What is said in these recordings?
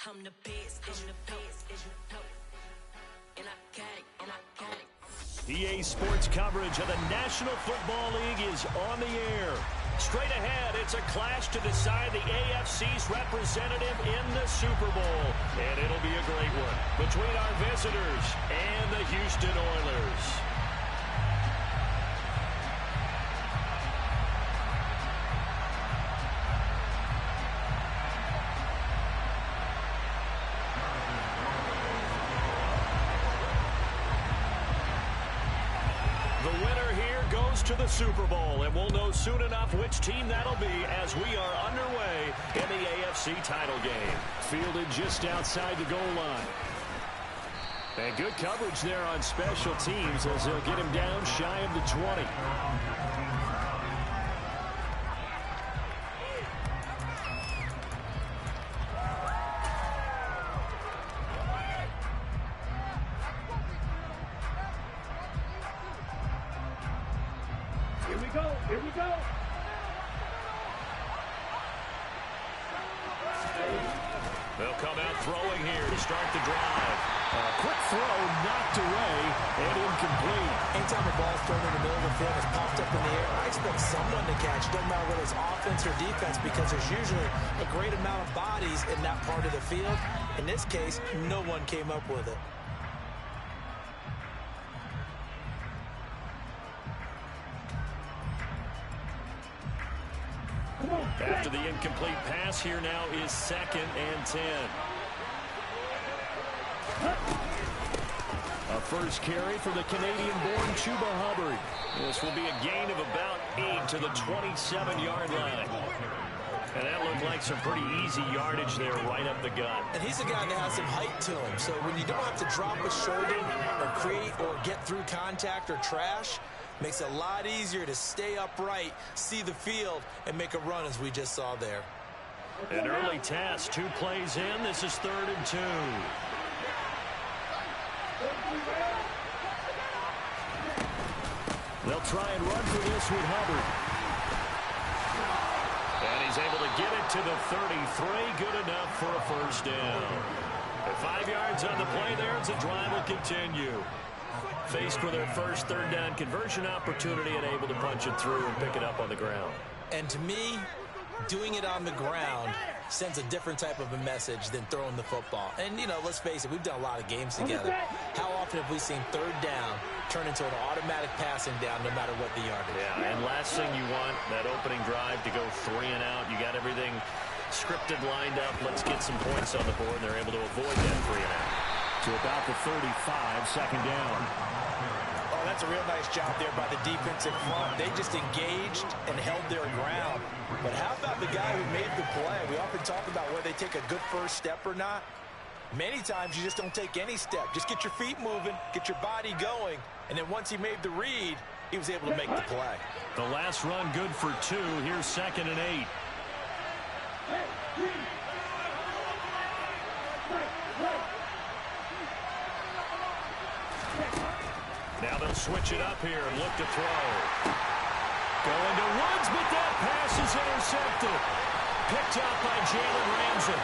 I'm the best, is you know, and I can't. EA Sports coverage of the National Football League is on the air. Straight ahead, it's a clash to decide the AFC's representative in the Super Bowl. And it'll be a great one between our visitors and the Houston Oilers. To the Super Bowl, and we'll know soon enough which team that'll be as we are underway in the AFC title game. Fielded just outside the goal line. And good coverage there on special teams as they'll get him down shy of the 20. Here we go. They'll come out throwing here to start the drive. Quick throw knocked away and incomplete. Anytime a ball's thrown in the middle of the field, it's popped up in the air, I expect someone to catch it. Doesn't matter whether it's offense or defense, because there's usually a great amount of bodies in that part of the field. In this case, no one came up with it. After the incomplete pass, here now is 2nd and 10. A first carry for the Canadian-born Chuba Hubbard. This will be a gain of about 8 to the 27-yard line. And that looked like some pretty easy yardage there right up the gut. And he's a guy that has some height to him. So when you don't have to drop a shoulder or create or get through contact or trash, makes it a lot easier to stay upright, see the field, and make a run as we just saw there. An early test, 2 plays in. This is 3rd and 2. They'll try and run for this with Hubbard. And he's able to get it to the 33. Good enough for a first down. At 5 yards on the play there, it's a drive will continue. Faced with their first 3rd down conversion opportunity and able to punch it through and pick it up on the ground. And to me, doing it on the ground sends a different type of a message than throwing the football. And, you know, let's face it, we've done a lot of games together. How often have we seen 3rd down turn into an automatic passing down no matter what the yardage? Yeah, and last thing you want, that opening drive to go 3 and out. You got everything scripted, lined up. Let's get some points on the board, and they're able to avoid that 3 and out. To about the 35, 2nd down. Oh, that's a real nice job there by the defensive front. They just engaged and held their ground. But how about the guy who made the play? We often talk about whether they take a good first step or not. Many times you just don't take any step. Just get your feet moving, get your body going, and then once he made the read, he was able to make the play. The last run good for 2. Here's 2nd and 8. Now they'll switch it up here and look to throw. Going to Woods, but that pass is intercepted. Picked up by Jalen Ramsey.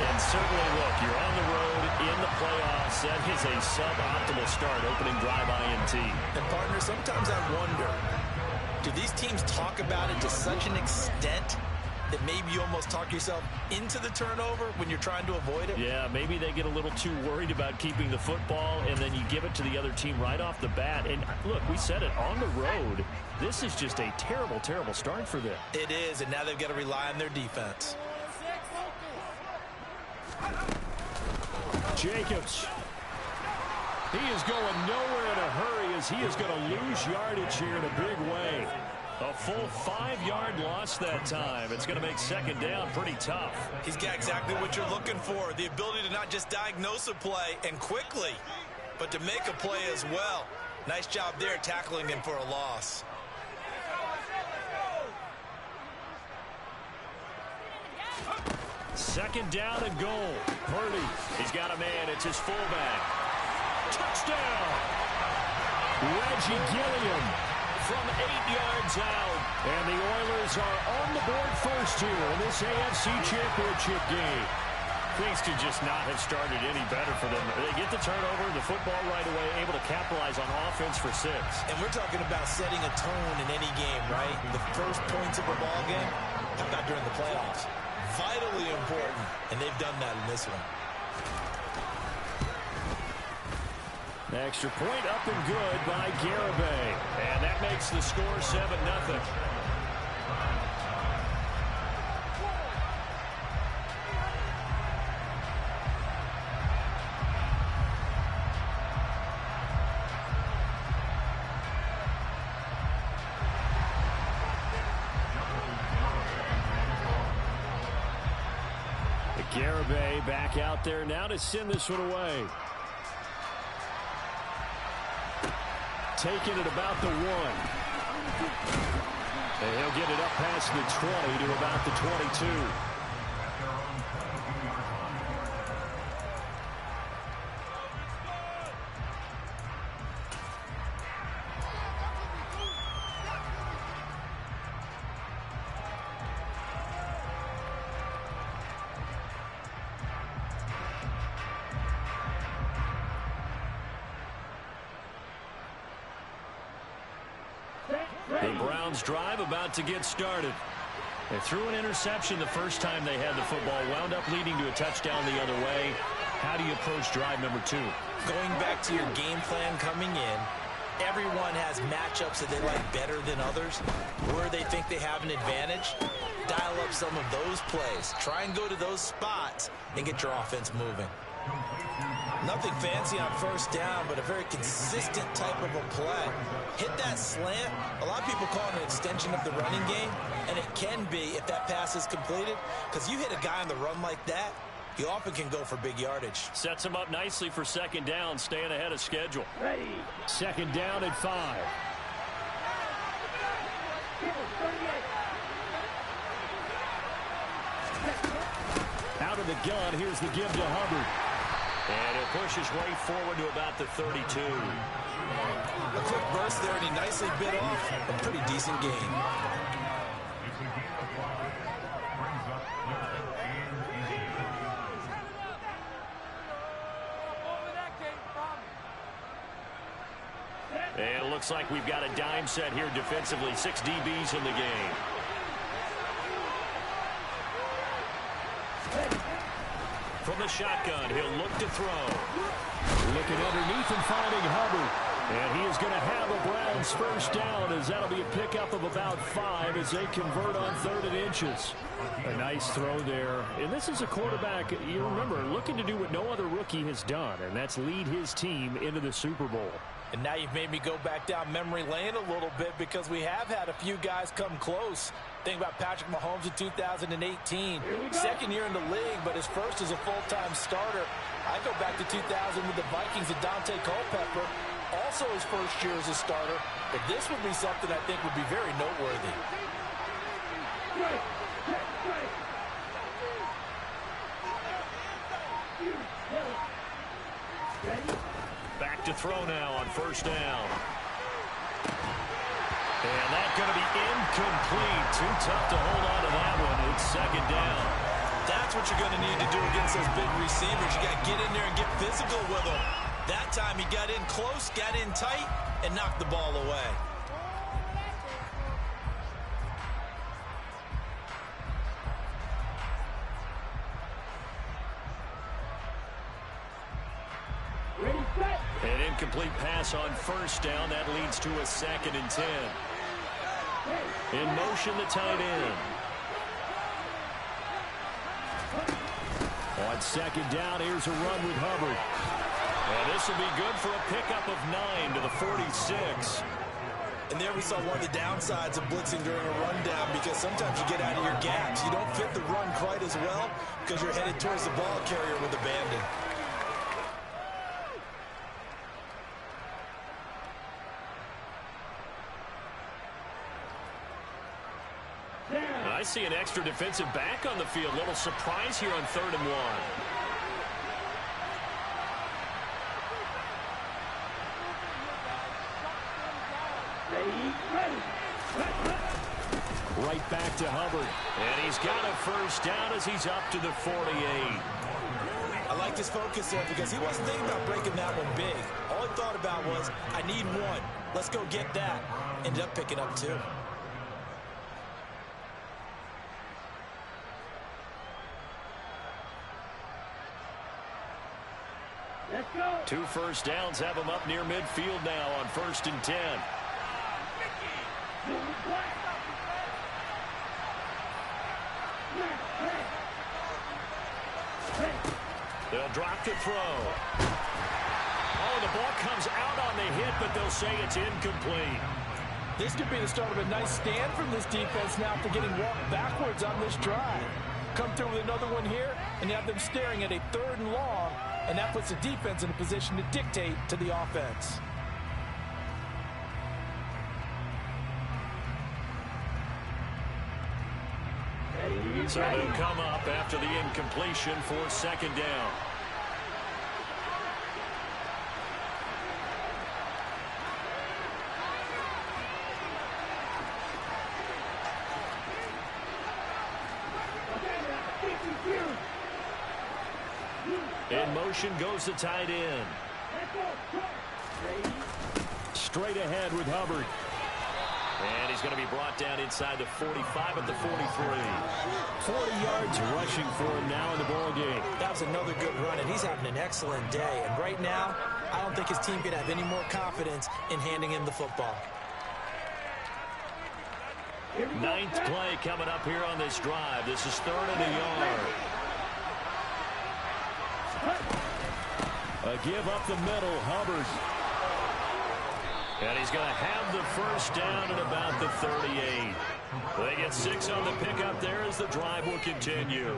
And certainly, look, you're on the road in the playoffs. That is a suboptimal start, opening drive INT. And, partner, sometimes I wonder, do these teams talk about it to such an extent that maybe you almost talk yourself into the turnover when you're trying to avoid it? Yeah, maybe they get a little too worried about keeping the football, and then you give it to the other team right off the bat. And, look, we said it, on the road, this is just a terrible, terrible start for them. It is, and now they've got to rely on their defense. Jacobs. He is going nowhere in a hurry as he is going to lose yardage here in a big way. A full 5-yard loss that time. It's going to make 2nd down pretty tough. He's got exactly what you're looking for. The ability to not just diagnose a play and quickly, but to make a play as well. Nice job there tackling him for a loss. Second down and goal. Purdy, he's got a man. It's his fullback. Touchdown! Reggie Gilliam from 8 yards out. And the Oilers are on the board first here in this AFC Championship game. Things could just not have started any better for them. They get the turnover, the football right away, able to capitalize on offense for 6. And we're talking about setting a tone in any game, right? The first points of a ball game, how about during the playoffs? Vitally important, and they've done that in this one. The extra point up and good by Gameboys. And that makes the score 7-0. Gameboys back out there now to send this one away. Taking it about the 1. And he'll get it up past the 20 to about the 22. The Browns drive about to get started. They threw an interception the first time they had the football, wound up leading to a touchdown the other way. How do you approach drive number 2? Going back to your game plan coming in, everyone has matchups that they like better than others. Where they think they have an advantage, dial up some of those plays. Try and go to those spots and get your offense moving. Nothing fancy on first down, but a very consistent type of a play. Hit that slant. A lot of people call it an extension of the running game, and it can be if that pass is completed, because you hit a guy on the run like that, you often can go for big yardage. Sets him up nicely for second down, staying ahead of schedule. Ready. Second down at 5. Out of the gun, here's the give to Hubbard. And he'll push his way forward to about the 32. A quick burst there, and he nicely bit off a pretty decent gain. And it looks like we've got a dime set here defensively. 6 DBs in the game. From the shotgun, he'll look to throw. Looking underneath and finding Hubbard. And he is going to have a Browns first down, as that'll be a pickup of about 5 as they convert on 3rd and inches. A nice throw there. And this is a quarterback, you remember, looking to do what no other rookie has done, and that's lead his team into the Super Bowl. And now you've made me go back down memory lane a little bit, because we have had a few guys come close. Think about Patrick Mahomes in 2018. Second year in the league, but his first as a full-time starter. I go back to 2000 with the Vikings and Dante Culpepper. Also his first year as a starter. But this would be something I think would be very noteworthy. Back to throw now on first down. And that's going to be incomplete. Too tough to hold on to that one. It's second down. That's what you're going to need to do against those big receivers. You got to get in there and get physical with them. That time he got in close, got in tight, and knocked the ball away. An incomplete pass on first down. That leads to a 2nd and 10. In motion, the tight end. On second down, here's a run with Hubbard. And this will be good for a pickup of 9 to the 46. And there we saw one of the downsides of blitzing during a rundown, because sometimes you get out of your gaps. You don't fit the run quite as well because you're headed towards the ball carrier with abandon. I see an extra defensive back on the field. Little surprise here on 3rd and 1. Right back to Hubbard. And he's got a first down as he's up to the 48. I like his focus there because he wasn't thinking about breaking that one big. All he thought about was, I need one. Let's go get that. Ended up picking up two. Let's go. 2 first downs have him up near midfield now on 1st and 10. They'll drop to throw. Oh, the ball comes out on the hit, but they'll say it's incomplete. This could be the start of a nice stand from this defense now for getting walked backwards on this drive. Come through with another one here, and you have them staring at a 3rd and long, and that puts the defense in a position to dictate to the offense. So they'll come up after the incompletion for 2nd down. In motion goes the tight end. Straight ahead with Hubbard. And he's going to be brought down inside the 45 at the 43. 40 yards rushing for him now in the ball game. That was another good run, and he's having an excellent day. And right now, I don't think his team could have any more confidence in handing him the football. 9th play coming up here on this drive. This is 3rd and a yard. A give up the middle, Hubbard. And he's going to have the first down at about the 38. They get 6 on the pickup there as the drive will continue.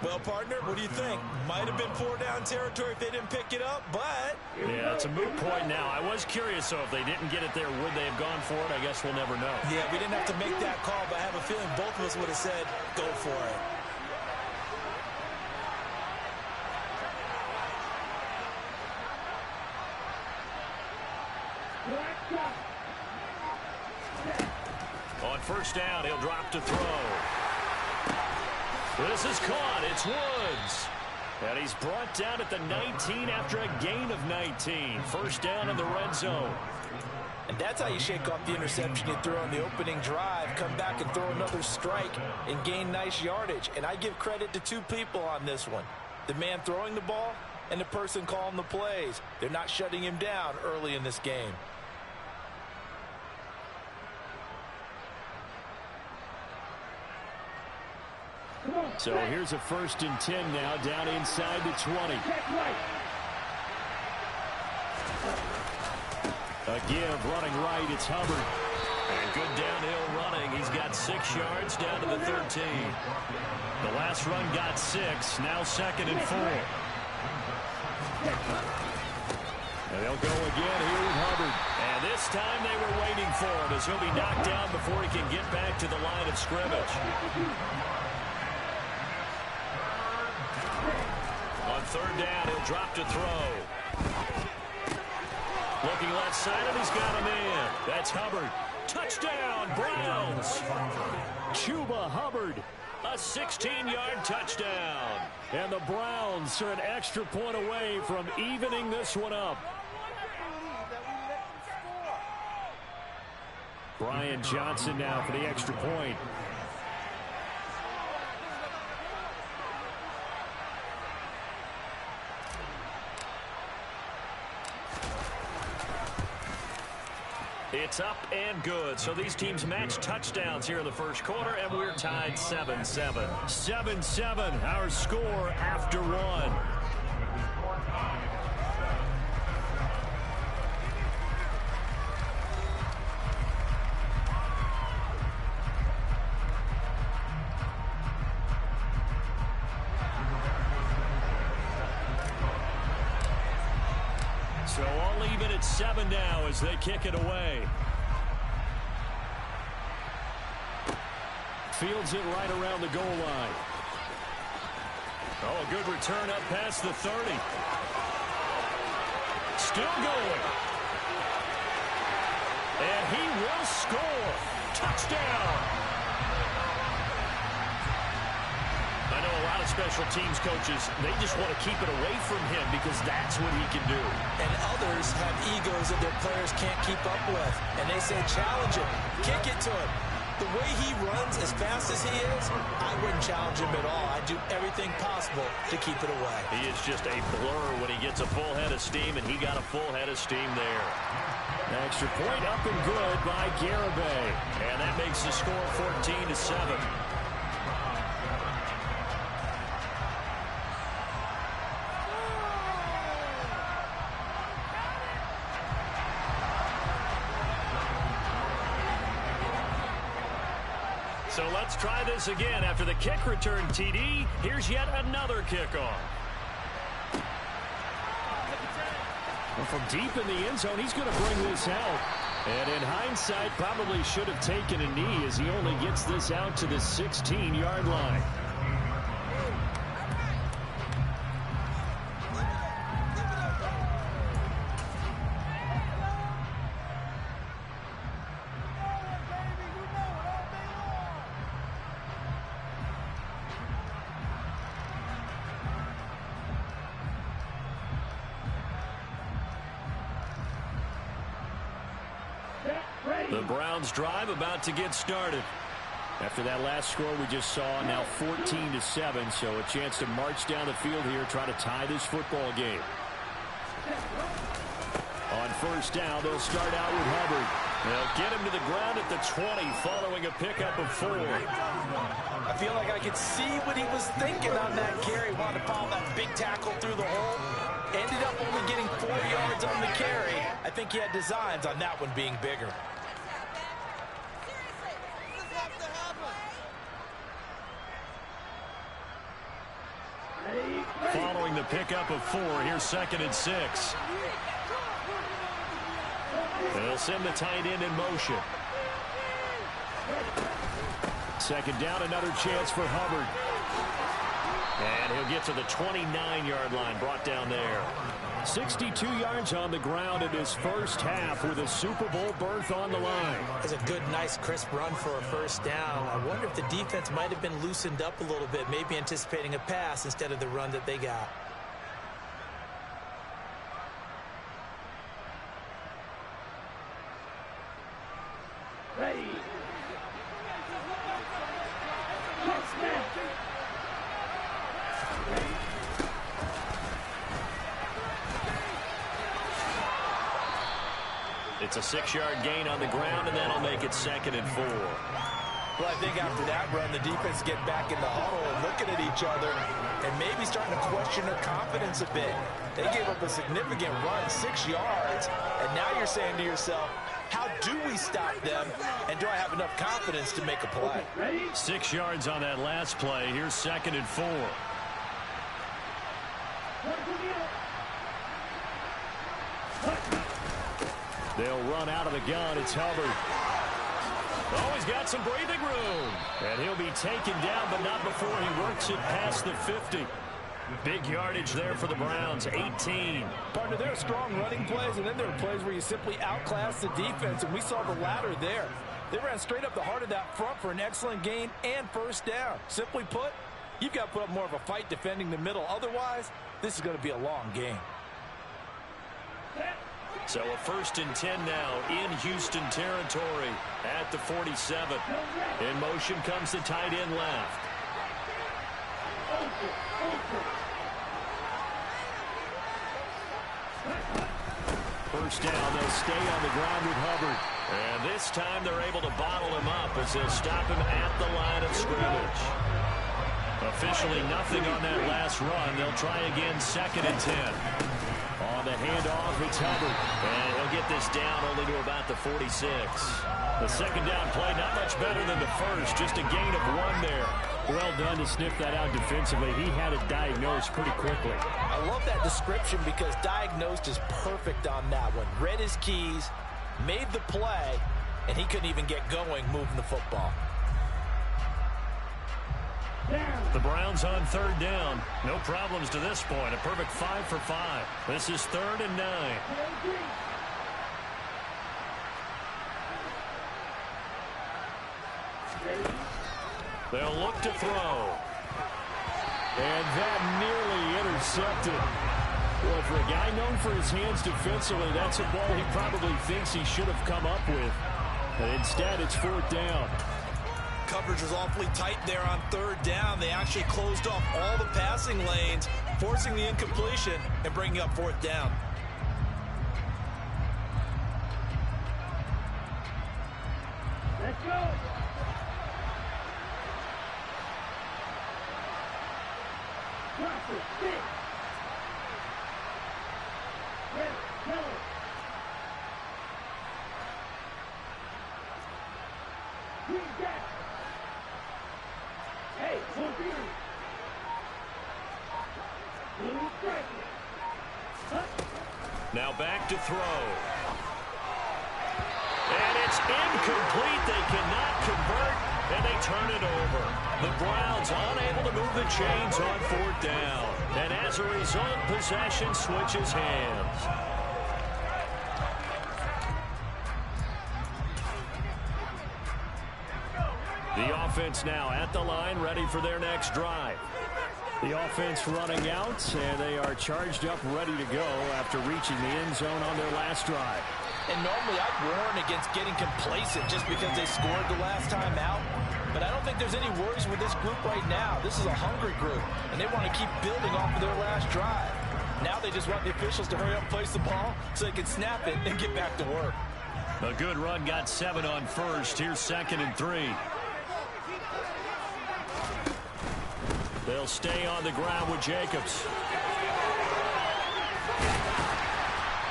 Well, partner, what do you think? Might have been 4-down territory if they didn't pick it up, but... Yeah, it's a moot point now. I was curious, so if they didn't get it there, would they have gone for it? I guess we'll never know. Yeah, we didn't have to make that call, but I have a feeling both of us would have said, go for it. On 1st down, he'll drop to throw. This is caught. It's Woods. And he's brought down at the 19 after a gain of 19. 1st down in the red zone. And that's how you shake off the interception you threw on the opening drive. Come back and throw another strike and gain nice yardage. And I give credit to 2 people on this one. The man throwing the ball and the person calling the plays. They're not shutting him down early in this game. So here's a 1st and 10 now, down inside the 20. A give, running right, it's Hubbard. And good downhill running. He's got 6 yards down to the 13. The last run got 6, now 2nd and 4. And they'll go again here with Hubbard. And this time they were waiting for him as he'll be knocked down before he can get back to the line of scrimmage. On 3rd down, he'll drop to throw. Looking left side, and he's got him in. That's Hubbard. Touchdown, Browns. Chuba Hubbard, a 16-yard touchdown. And the Browns are an extra point away from evening this one up. Brian Johnson now for the extra point. It's up and good. So these teams match touchdowns here in the 1st quarter, and we're tied 7-7. 7-7, our score after 1. So all even at 7 now as they kick it away. Fields it right around the goal line. Oh, a good return up past the 30. Still going. And he will score. Touchdown. I know a lot of special teams coaches, they just want to keep it away from him because that's what he can do. And others have egos that their players can't keep up with. And they say, challenge him, kick it to him. The way he runs as fast as he is, I wouldn't challenge him at all. I'd do everything possible to keep it away. He is just a blur when he gets a full head of steam, and he got a full head of steam there. Extra point up and good by Gameboys. And that makes the score 14-7. So let's try this again. After the kick return TD, here's yet another kickoff. Well, from deep in the end zone, he's going to bring this out. And in hindsight, probably should have taken a knee as he only gets this out to the 16-yard line. The Browns drive about to get started. After that last score we just saw, now 14-7, so a chance to march down the field here, try to tie this football game. On first down, they'll start out with Hubbard. They'll get him to the ground at the 20 following a pickup of 4. I feel like I could see what he was thinking on that carry. Wanted to follow that big tackle through the hole. Ended up only getting 4 yards on the carry. I think he had designs on that one being bigger. Following the pickup of 4, here's 2nd and 6. They'll send the tight end in motion. 2nd down, another chance for Hubbard. And he'll get to the 29-yard line, brought down there. 62 yards on the ground in his first half with a Super Bowl berth on the line. It's a good, nice, crisp run for a first down. I wonder if the defense might have been loosened up a little bit, maybe anticipating a pass instead of the run that they got. Ready. It's a 6-yard gain on the ground, and that'll make it 2nd and 4. Well, I think after that run, the defense get back in the huddle and looking at each other and maybe starting to question their confidence a bit. They gave up a significant run, 6 yards, and now you're saying to yourself, how do we stop them, and do I have enough confidence to make a play? 6 yards on that last play. Here's 2nd and 4. They'll run out of the gun. It's Hubbard. Oh, he's got some breathing room. And he'll be taken down, but not before he works it past the 50. Big yardage there for the Browns, 18. Partner, there are strong running plays, and then there are plays where you simply outclass the defense, and we saw the latter there. They ran straight up the heart of that front for an excellent gain and first down. Simply put, you've got to put up more of a fight defending the middle. Otherwise, this is going to be a long game. So a 1st and 10 now in Houston territory at the 47. In motion comes the tight end left. First down, they'll stay on the ground with Hubbard. And this time they're able to bottle him up as they'll stop him at the line of scrimmage. Officially nothing on that last run. They'll try again, 2nd and 10. On the handoff, it's Hubbard. And he'll get this down only to about the 46. The 2nd down play, not much better than the first. Just a gain of 1 there. Well done to sniff that out defensively. He had it diagnosed pretty quickly. I love that description because diagnosed is perfect on that one. Read his keys, made the play, and he couldn't even get going moving the football. The Browns on 3rd down. No problems to this point. A perfect 5 for 5. This is 3rd and 9. They'll look to throw. And that nearly intercepted. Well, for a guy known for his hands defensively, that's a ball he probably thinks he should have come up with. And instead, it's 4th down. Coverage was awfully tight there on 3rd down. They actually closed off all the passing lanes, forcing the incompletion and bringing up 4th down. Let's go. Now back to throw. And it's incomplete. They cannot convert, and they turn it over. The Browns unable to move the chains on 4th down. And as a result, possession switches hands. The offense now at the line, ready for their next drive. The offense running out, and they are charged up, ready to go after reaching the end zone on their last drive. And normally I'd warn against getting complacent just because they scored the last time out. But I don't think there's any worries with this group right now. This is a hungry group, and they want to keep building off of their last drive. Now they just want the officials to hurry up and place the ball so they can snap it and get back to work. A good run got 7 on first. Here's 2nd and 3. They'll stay on the ground with Jacobs.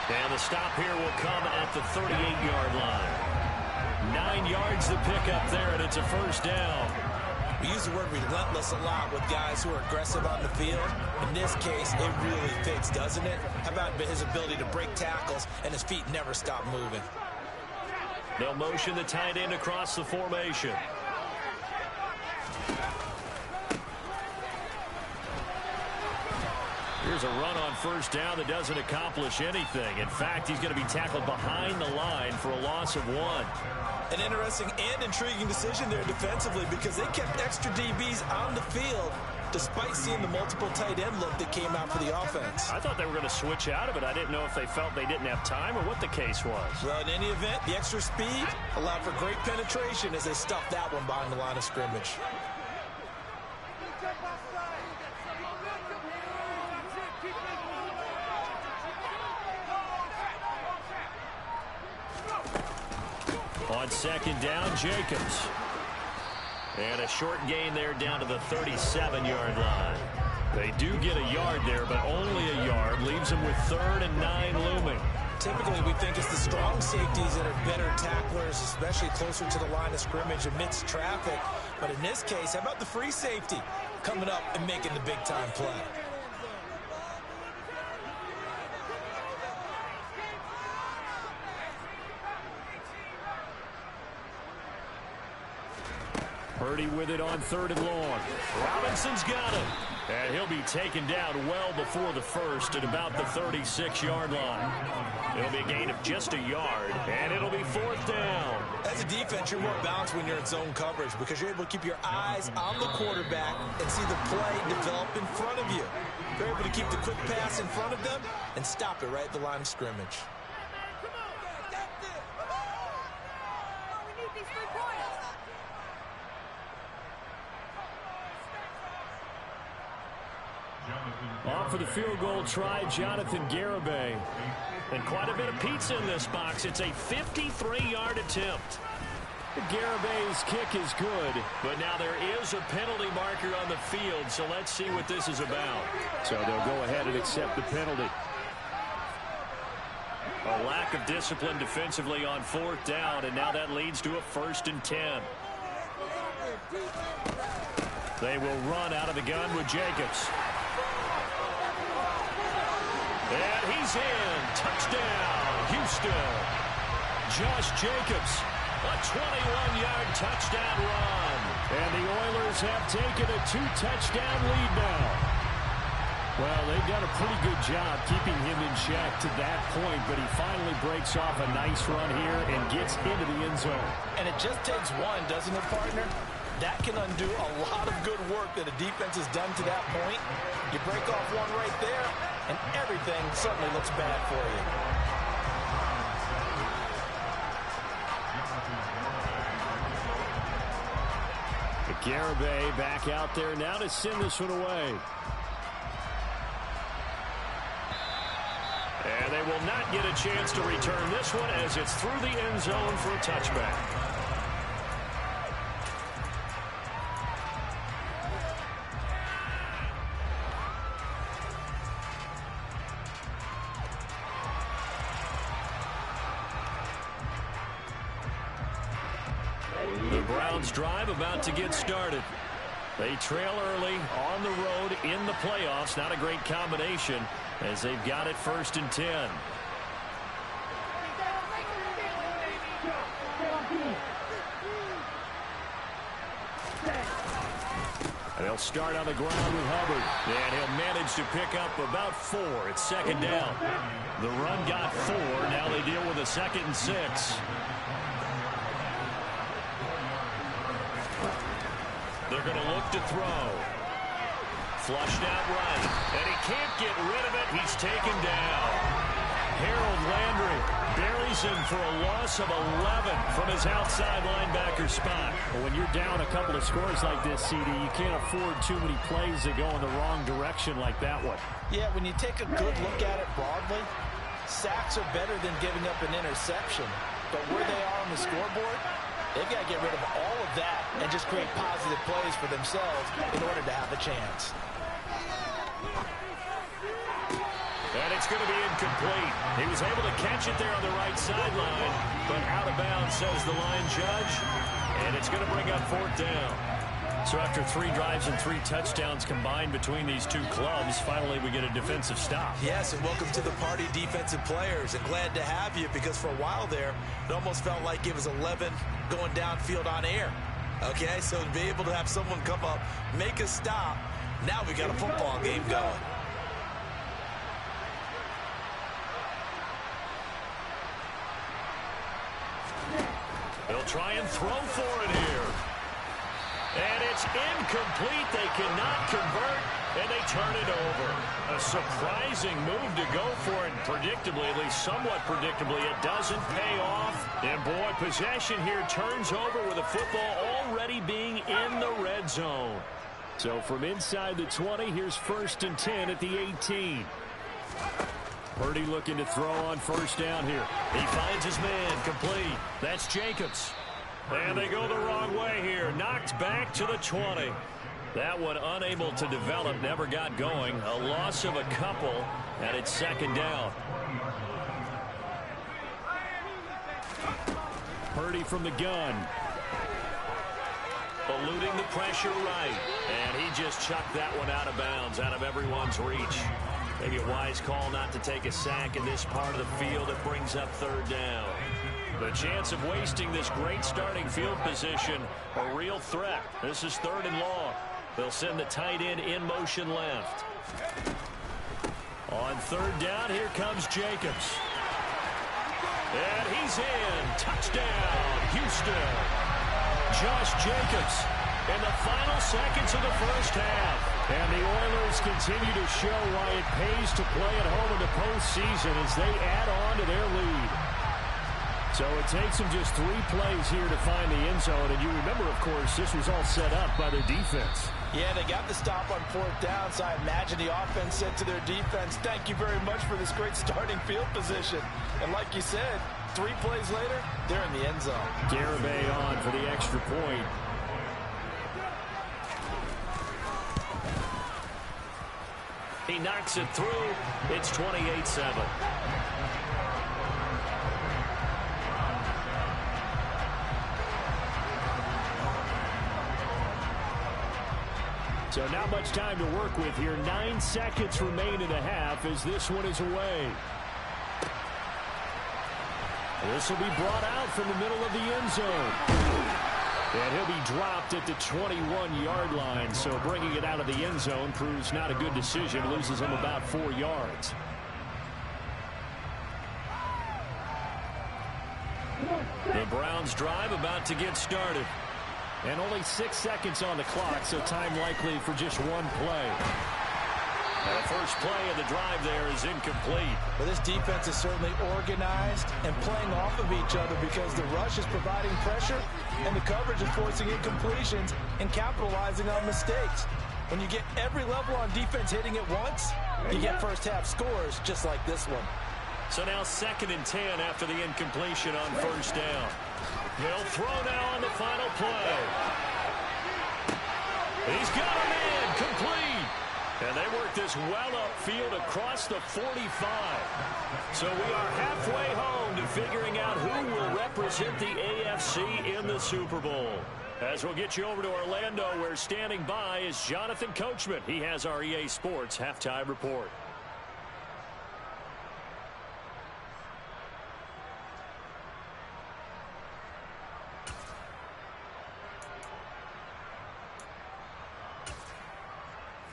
And the stop here will come at the 38-yard line. 9 yards to pick up there, and it's a 1st down. We use the word relentless a lot with guys who are aggressive on the field. In this case, it really fits, doesn't it? How about his ability to break tackles and his feet never stop moving? They'll motion the tight end across the formation. Here's a run on 1st down that doesn't accomplish anything. In fact, he's going to be tackled behind the line for a loss of 1. An interesting and intriguing decision there defensively because they kept extra DBs on the field despite seeing the multiple tight end look that came out for the offense. I thought they were going to switch out of it. I didn't know if they felt they didn't have time or what the case was. Well, in any event, the extra speed allowed for great penetration as they stuffed that one behind the line of scrimmage. On 2nd down, Jacobs. And a short gain there down to the 37-yard line. They do get a yard there, but only a yard. Leaves them with 3rd and 9 looming. Typically, we think it's the strong safeties that are better tacklers, especially closer to the line of scrimmage amidst traffic. But in this case, how about the free safety coming up and making the big-time play? Purdy with it on 3rd and long. Robinson's got him. And he'll be taken down well before the 1st at about the 36-yard line. It'll be a gain of just a yard, and it'll be 4th down. As a defense, you're more balanced when you're in zone coverage because you're able to keep your eyes on the quarterback and see the play develop in front of you. You're able to keep the quick pass in front of them and stop it right at the line of scrimmage. Off for the field goal try, Jonathan Garibay. And quite a bit of pizza in this box. It's a 53-yard attempt. Garibay's kick is good, but now there is a penalty marker on the field, so let's see what this is about. So they'll go ahead and accept the penalty. A lack of discipline defensively on 4th down, and now that leads to a 1st and 10. They will run out of the gun with Jacobs. And he's in. Touchdown, Houston. Josh Jacobs, a 21-yard touchdown run. And the Oilers have taken a 2-touchdown lead now. Well, they've done a pretty good job keeping him in check to that point, but he finally breaks off a nice run here and gets into the end zone. And it just takes one, doesn't it, partner? that can undo a lot of good work that a defense has done to that point. You break off one right there, and everything suddenly looks bad for you. Gameboys back out there now to send this one away. And they will not get a chance to return this one as it's through the end zone for a touchback. The Browns drive about to get started. They trail early on the road in the playoffs. Not a great combination as they've got it 1st and 10. They'll start on the ground with Hubbard. And he'll manage to pick up about 4. It's 2nd down. The run got 4. Now they deal with a 2nd and 6. They're going to look to throw. Flushed out right. And he can't get rid of it. He's taken down. Harold Landry buries him for a loss of 11 from his outside linebacker spot. Well, when you're down a couple of scores like this, CD, you can't afford too many plays that go in the wrong direction like that one. Yeah, when you take a good look at it broadly, sacks are better than giving up an interception. But where they are on the scoreboard, they've got to get rid of all of that and just create positive plays for themselves in order to have a chance. And it's going to be incomplete. He was able to catch it there on the right sideline, but out of bounds, says the line judge. And it's going to bring up 4th down. So after 3 drives and 3 touchdowns combined between these two clubs, finally we get a defensive stop. Yes, and welcome to the party, defensive players. And glad to have you, because for a while there, it almost felt like it was 11 going downfield on air. Okay, so to be able to have someone come up, make a stop, now we got a football game going. They'll try and throw for it here. And it's incomplete. They cannot convert, and they turn it over. A surprising move to go for it. Predictably, at least somewhat predictably, it doesn't pay off. And boy, possession here turns over with the football already being in the red zone. So from inside the 20, here's 1st and 10 at the 18. Purdy looking to throw on 1st down here. He finds his man, complete. That's Jacobs. And they go the wrong way here. Knocked back to the 20. That one unable to develop, never got going. A loss of a couple, and it's 2nd down. Purdy from the gun. Eluding the pressure right. And he just chucked that one out of bounds, out of everyone's reach. Maybe a wise call not to take a sack in this part of the field. It brings up 3rd down. The chance of wasting this great starting field position, a real threat. This is 3rd and long. They'll send the tight end in motion left. On 3rd down, here comes Jacobs. And he's in. Touchdown, Houston. Josh Jacobs in the final seconds of the 1st half. And the Oilers continue to show why it pays to play at home in the postseason as they add on to their lead. So it takes them just 3 plays here to find the end zone. And you remember, of course, this was all set up by their defense. Yeah, they got the stop on 4th down, so I imagine the offense said to their defense, thank you very much for this great starting field position. And like you said, 3 plays later, they're in the end zone. Gameboys on for the extra point. He knocks it through. It's 28-7. So not much time to work with here. 9 seconds remain in the half as this one is away. This will be brought out from the middle of the end zone. And he'll be dropped at the 21-yard line. So bringing it out of the end zone proves not a good decision. Loses him about 4 yards. The Browns drive about to get started. And only 6 seconds on the clock, so time likely for just one play. And the first play of the drive there is incomplete. Well, this defense is certainly organized and playing off of each other because the rush is providing pressure and the coverage is forcing incompletions and capitalizing on mistakes. When you get every level on defense hitting at once, you get first half scores just like this one. So now 2nd and 10 after the incompletion on first down. He'll throw now on the final play. He's got a man complete. And they work this well upfield across the 45. So we are halfway home to figuring out who will represent the AFC in the Super Bowl. As we'll get you over to Orlando, where standing by is Jonathan Coachman. He has our EA Sports halftime report.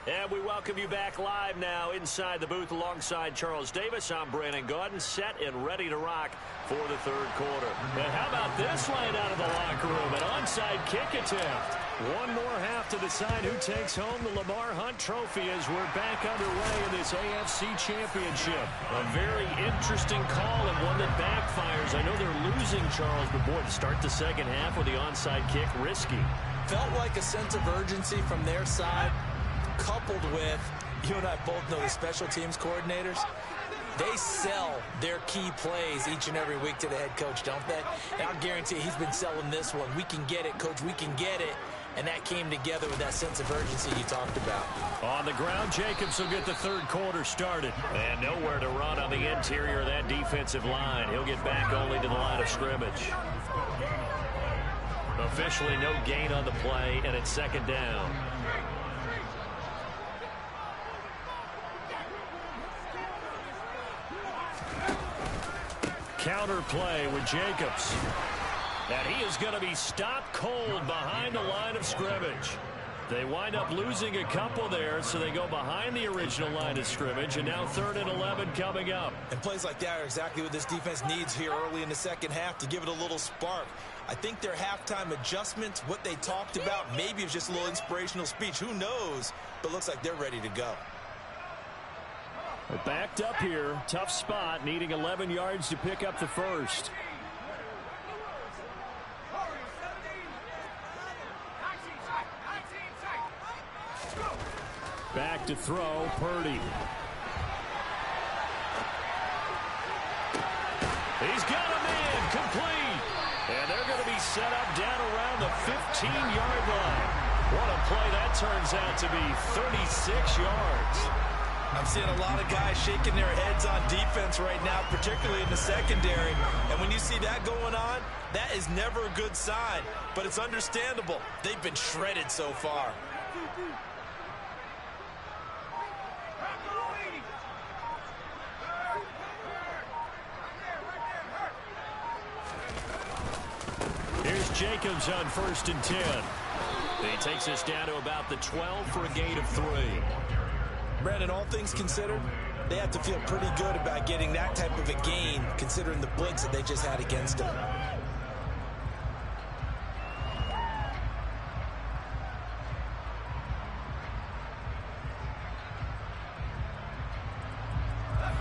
And we welcome you back live now inside the booth alongside Charles Davis. I'm Brandon Gaudin, set and ready to rock for the third quarter. And how about this line out of the locker room? An onside kick attempt. One more half to decide who takes home the Lamar Hunt Trophy as we're back underway in this AFC Championship. A very interesting call and one that backfires. I know they're losing, Charles, but boy, to start the second half with the onside kick, risky. Felt like a sense of urgency from their side, coupled with, you and I both know the special teams coordinators, they sell their key plays each and every week to the head coach, don't they? And I'll guarantee he's been selling this one. We can get it, coach, we can get it. And that came together with that sense of urgency you talked about. On the ground, Jacobs will get the third quarter started. And nowhere to run on the interior of that defensive line. He'll get back only to the line of scrimmage. Officially no gain on the play, and it's 2nd down. Counter play with Jacobs. And he is going to be stopped cold behind the line of scrimmage. They wind up losing a couple there, so they go behind the original line of scrimmage, and now 3rd and 11 coming up. And plays like that are exactly what this defense needs here early in the second half to give it a little spark. I think their halftime adjustments, what they talked about, maybe it's just a little inspirational speech. Who knows? But looks like they're ready to go. We're backed up here. Tough spot, needing 11 yards to pick up the first. Back to throw, Purdy. He's got a man complete. And they're going to be set up down around the 15-yard line. What a play that turns out to be, 36 yards. I'm seeing a lot of guys shaking their heads on defense right now, particularly in the secondary. And when you see that going on, that is never a good sign. But it's understandable. They've been shredded so far. Here's Jacobs on 1st and 10. He takes us down to about the 12 for a gain of 3. Brandon, all things considered, they have to feel pretty good about getting that type of a gain, considering the blinks that they just had against them.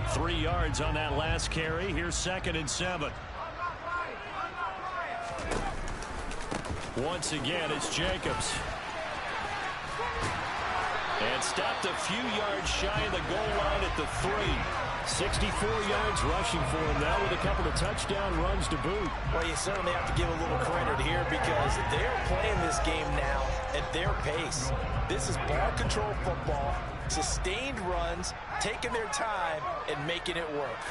Three yards on that last carry. Here's 2nd and 7. Once again, it's Jacobs. And stopped a few yards shy of the goal line at the 3. 64 yards rushing for him now with a couple of touchdown runs to boot. Well, you certainly have to give a little credit here because they're playing this game now at their pace. This is ball control football, sustained runs, taking their time, and making it work.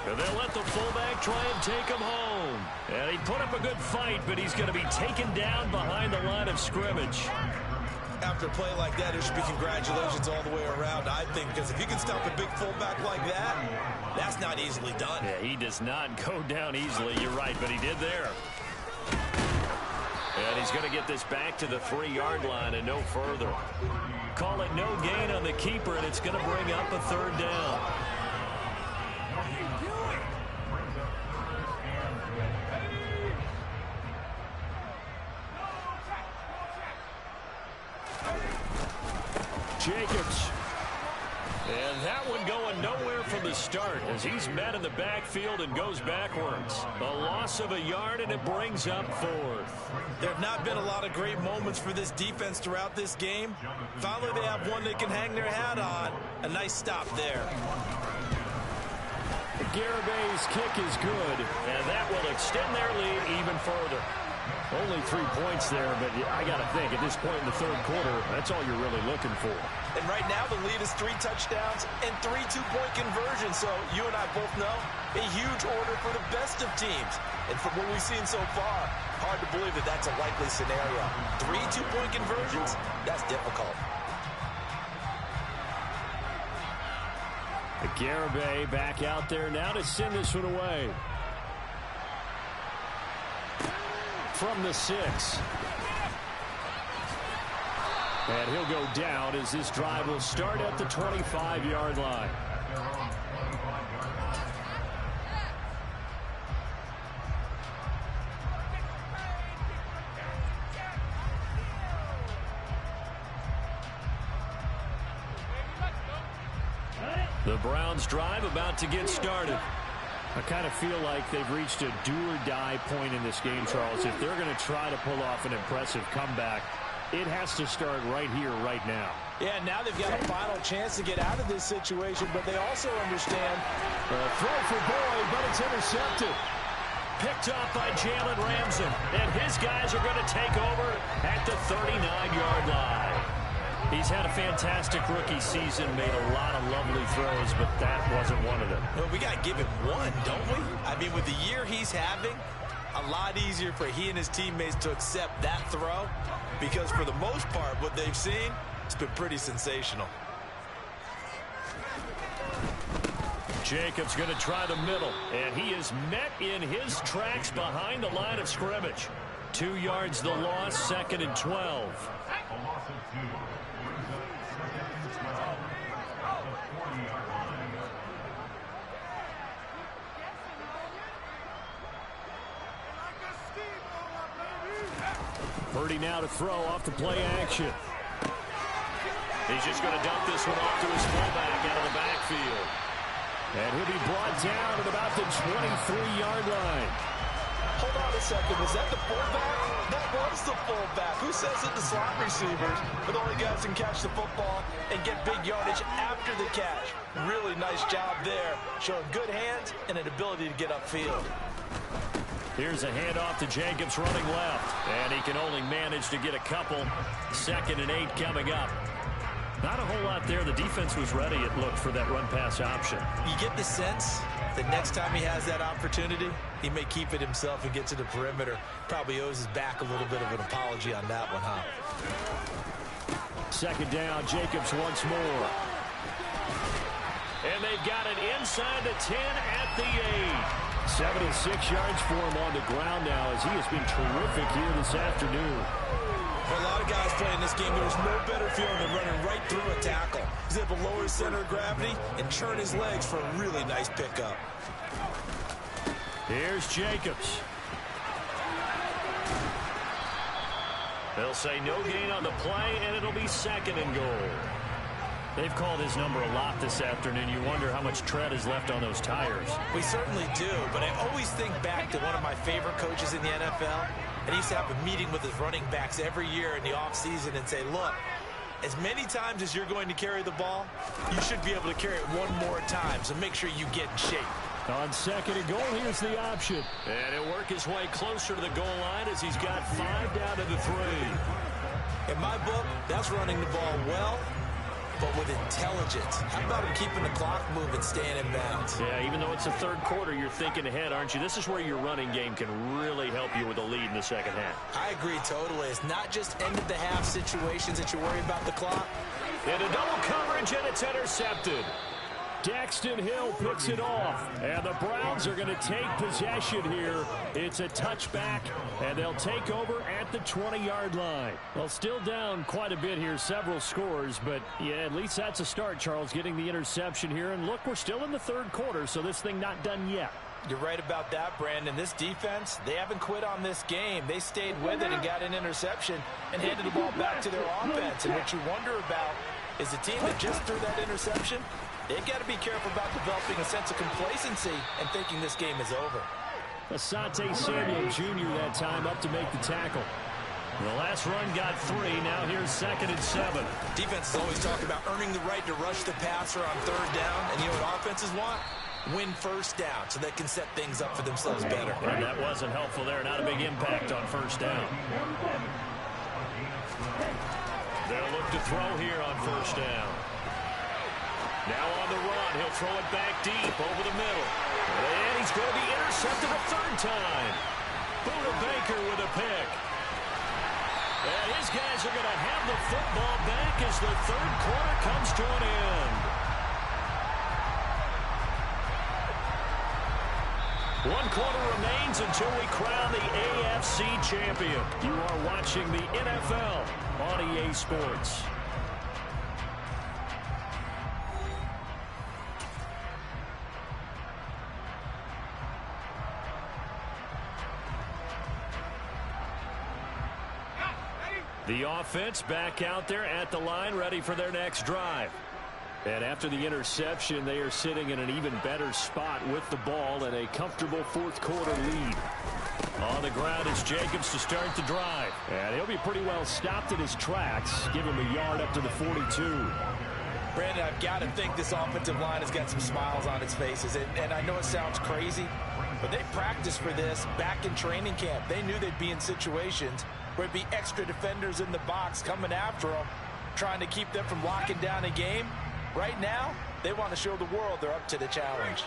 And they'll let the fullback try and take him home. And he put up a good fight, but he's going to be taken down behind the line of scrimmage. After a play like that, there should be congratulations all the way around, I think, because if you can stop a big fullback like that, that's not easily done. Yeah, he does not go down easily, you're right, but he did there. And he's going to get this back to the 3-yard line and no further. Call it no gain on the keeper, and it's going to bring up a 3rd down. Jacobs. And that one going nowhere from the start as he's met in the backfield and goes backwards. A loss of a yard, and it brings up 4th. There have not been a lot of great moments for this defense throughout this game. Finally, they have one they can hang their hat on. A nice stop there. Garabay's kick is good, and that will extend their lead even further. Only 3 points there, but I got to think at this point in the third quarter, that's all you're really looking for. And right now, the lead is 3 touchdowns and 3 two-point conversions. So you and I both know a huge order for the best of teams. And from what we've seen so far, hard to believe that that's a likely scenario. 3 two-point conversions, that's difficult. Garibay back out there now to send this one away. From the 6. And he'll go down as this drive will start at the 25-yard line. The Browns drive about to get started. I kind of feel like they've reached a do-or-die point in this game, Charles. If they're going to try to pull off an impressive comeback, it has to start right here, right now. Yeah, now they've got a final chance to get out of this situation, but they also understand. Throw for Boyd, but it's intercepted. Picked off by Jalen Ramsey, and his guys are going to take over at the 39-yard line. He's had a fantastic rookie season, made a lot of lovely throws, but that wasn't one of them. Well, we got to give him one, don't we? I mean, with the year he's having, a lot easier for he and his teammates to accept that throw because for the most part, what they've seen, it's been pretty sensational. Jacobs going to try the middle, and he is met in his tracks behind the line of scrimmage. 2 yards the loss, 2nd and 12. Purdy now to throw off the play action. He's just going to dump this one off to his fullback out of the backfield. And he'll be brought down at about the 23-yard line. Hold on a second. Was that the fullback? That was the fullback. Who says that the slot receivers are the only guys who can catch the football and get big yardage after the catch? Really nice job there. Showing good hands and an ability to get upfield. Here's a handoff to Jacobs running left. And he can only manage to get a couple. 2nd and 8 coming up. Not a whole lot there. The defense was ready, it looked, for that run-pass option. You get the sense that next time he has that opportunity, he may keep it himself and get to the perimeter. Probably owes his back a little bit of an apology on that one, huh? 2nd down, Jacobs once more. And they've got it inside the 10 at the 8. 76 yards for him on the ground now as he has been terrific here this afternoon. For a lot of guys playing this game, there's no better feeling than running right through a tackle. He's able to lower his center of gravity and churn his legs for a really nice pickup. Here's Jacobs. They'll say no gain on the play, and it'll be 2nd and goal. They've called his number a lot this afternoon. You wonder how much tread is left on those tires. We certainly do, but I always think back to one of my favorite coaches in the NFL. And he used to have a meeting with his running backs every year in the offseason and say, look, as many times as you're going to carry the ball, you should be able to carry it one more time, so make sure you get in shape. On 2nd and goal, here's the option. And he'll work his way closer to the goal line as he's got 5 down to the 3. In my book, that's running the ball well, but with intelligence. How about him keeping the clock moving, staying in bounds? Yeah, even though it's the third quarter, you're thinking ahead, aren't you? This is where your running game can really help you with a lead in the second half. I agree totally. It's not just end-of-the-half situations that you worry about the clock. And a double coverage, and it's intercepted. Daxton Hill picks it off, and the Browns are going to take possession here. It's a touchback, and they'll take over at the 20-yard line. Well, still down quite a bit here, several scores, but yeah, at least that's a start, Charles, getting the interception here. And look, we're still in the third quarter, so this thing not done yet. You're right about that, Brandon. This defense, they haven't quit on this game. They stayed with it and got an interception and handed the ball back to their offense. And what you wonder about is the team that just threw that interception. They've got to be careful about developing a sense of complacency and thinking this game is over. Asante Samuel Jr. that time up to make the tackle. The last run got 3. Now here's 2nd and 7. Defenses always talk about earning the right to rush the passer on 3rd down. And you know what offenses want? Win 1st down so they can set things up for themselves better. And that wasn't helpful there. Not a big impact on 1st down. They'll look to throw here on 1st down. Now on the run. He'll throw it back deep over the middle. And he's going to be intercepted a 3rd time. Buda Baker with a pick. And his guys are going to have the football back as the 3rd quarter comes to an end. One quarter remains until we crown the AFC champion. You are watching the NFL on EA Sports. The offense back out there at the line, ready for their next drive. And after the interception, they are sitting in an even better spot with the ball and a comfortable 4th quarter lead. On the ground is Jacobs to start the drive. And he'll be pretty well stopped in his tracks. Give him a yard up to the 42. Brandon, I've got to think this offensive line has got some smiles on its faces. And I know it sounds crazy, but they practiced for this back in training camp. They knew they'd be in situations where it'd be extra defenders in the box coming after them, trying to keep them from locking down a game. Right now, they want to show the world they're up to the challenge.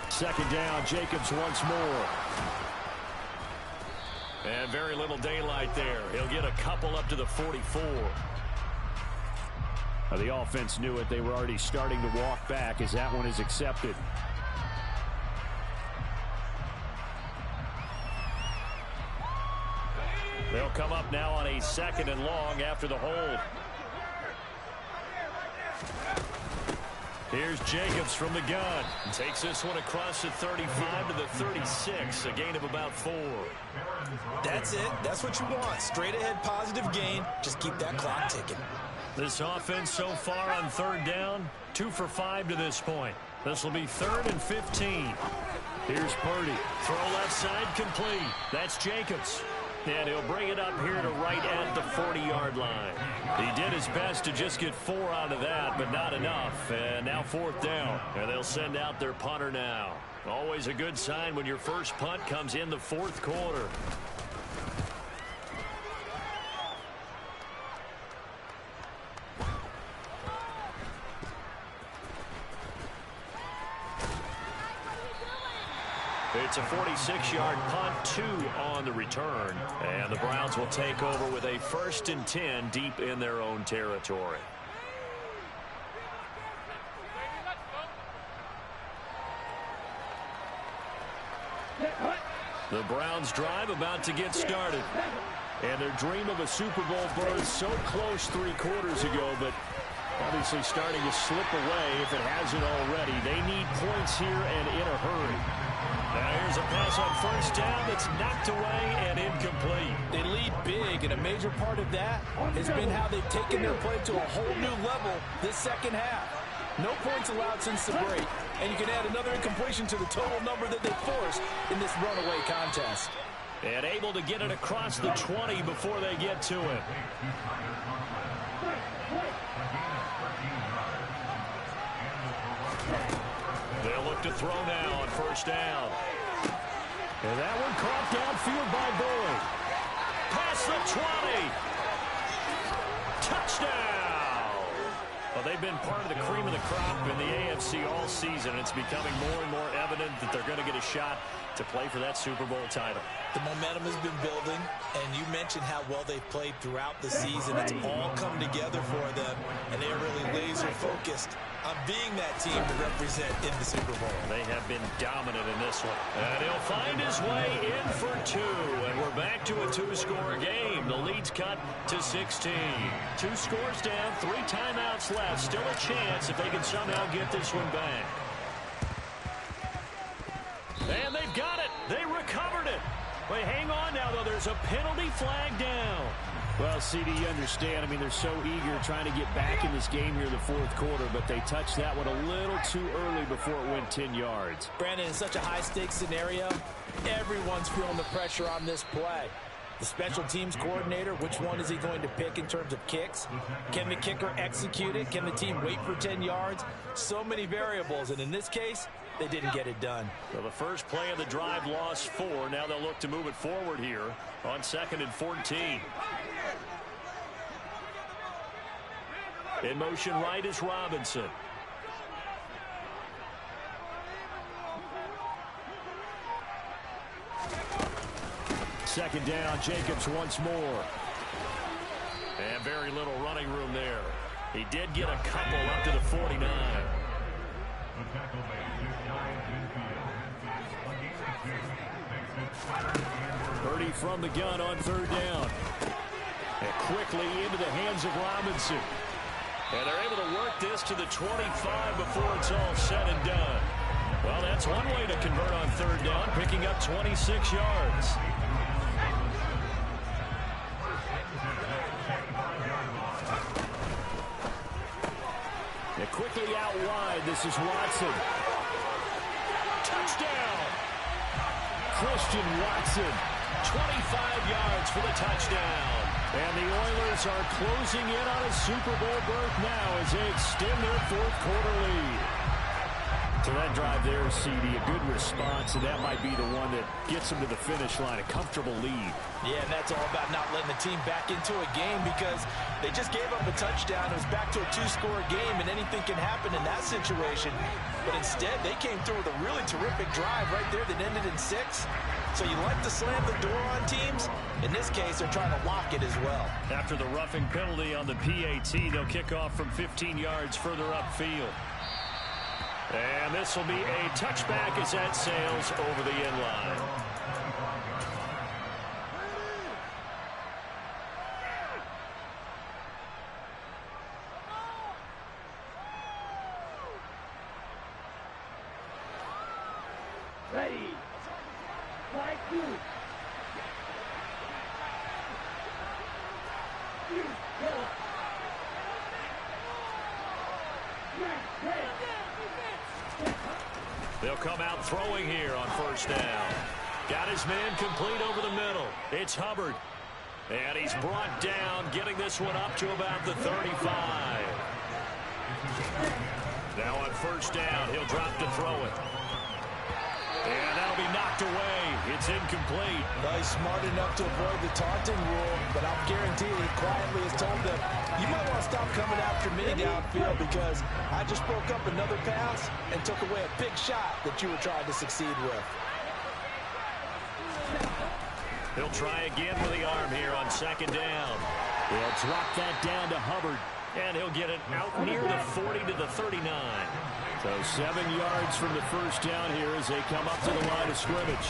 2nd down, Jacobs once more. And very little daylight there. He'll get a couple up to the 44. The offense knew it. They were already starting to walk back as that one is accepted. They'll come up now on a 2nd and long after the hold. Here's Jacobs from the gun. Takes this one across the 35 to the 36. A gain of about 4. That's it. That's what you want. Straight ahead positive gain. Just keep that clock ticking. This offense so far on 3rd down, 2 for 5 to this point. This will be 3rd and 15. Here's Purdy. Throw left side complete. That's Jacobs. And he'll bring it up here to right at the 40-yard line. He did his best to just get 4 out of that, but not enough. And now 4th down. And they'll send out their punter now. Always a good sign when your first punt comes in the 4th quarter. It's a 46-yard punt, 2 on the return. And the Browns will take over with a 1st and 10 deep in their own territory. The Browns drive about to get started. And their dream of a Super Bowl berth so close 3 quarters ago, but obviously starting to slip away if it hasn't already. They need points here and in a hurry. Now here's a pass on 1st down that's knocked away and incomplete. They lead big, and a major part of that has been how they've taken their play to a whole new level this 2nd half. No points allowed since the break, and you can add another incompletion to the total number that they forced in this runaway contest. And able to get it across the 20 before they get to him. They'll look to throw now on 1st down. And that one caught downfield by Boyd. Past the 20. Touchdown! Well, they've been part of the cream of the crop in the AFC all season. It's becoming more and more evident that they're going to get a shot to play for that Super Bowl title. The momentum has been building, and you mentioned how well they've played throughout the season. It's all come together for them, and they're really laser-focused on being that team to represent in the Super Bowl. They have been dominant in this one. And he'll find his way in for 2, and we're back to a 2-score game. The lead's cut to 16. 2 scores down, 3 timeouts left. Still a chance if they can somehow get this one back. And they've got it. They recovered it. Wait, hang on now, though. There's a penalty flag down. Well, CD, you understand. I mean, they're so eager trying to get back in this game here in the fourth quarter, but they touched that one a little too early before it went 10 yards. Brandon, in such a high-stakes scenario, everyone's feeling the pressure on this play. The special teams coordinator, which one is he going to pick in terms of kicks? Can the kicker execute it? Can the team wait for 10 yards? So many variables, and in this case, they didn't get it done. Well, the first play of the drive lost 4. Now they'll look to move it forward here on 2nd and 14. In motion right is Robinson. Second down, Jacobs once more. And very little running room there. He did get a couple up to the 49. Purdy from the gun on 3rd down. And quickly into the hands of Robinson. And they're able to work this to the 25 before it's all said and done. Well, that's one way to convert on 3rd down, picking up 26 yards. And quickly out wide, this is Watson. Touchdown! Christian Watson, 25 yards for the touchdown. And the Oilers are closing in on a Super Bowl berth now as they extend their fourth quarter lead. To that drive there, CD, a good response, and that might be the one that gets them to the finish line, a comfortable lead. Yeah, and that's all about not letting the team back into a game because they just gave up a touchdown. It was back to a 2-score game, and anything can happen in that situation. But instead, they came through with a really terrific drive right there that ended in 6. So you like to slam the door on teams. In this case, they're trying to lock it as well. After the roughing penalty on the PAT, they'll kick off from 15 yards further upfield. And this will be a touchback as that sails over the end line. Ready. Flag 2. They'll come out throwing here on 1st down. Got his man complete over the middle. It's Hubbard. And he's brought down, getting this one up to about the 35. Now on 1st down, he'll drop to throw it. And that'll be knocked away. It's incomplete. Well, he's smart enough to avoid the taunting rule, but I'm guaranteed he quietly has told them, you might want to stop coming after me downfield because I just broke up another pass and took away a big shot that you were trying to succeed with. He'll try again with the arm here on 2nd down. They'll drop that down to Hubbard. And he'll get it out near the 40 to the 39. So 7 yards from the 1st down here as they come up to the line of scrimmage.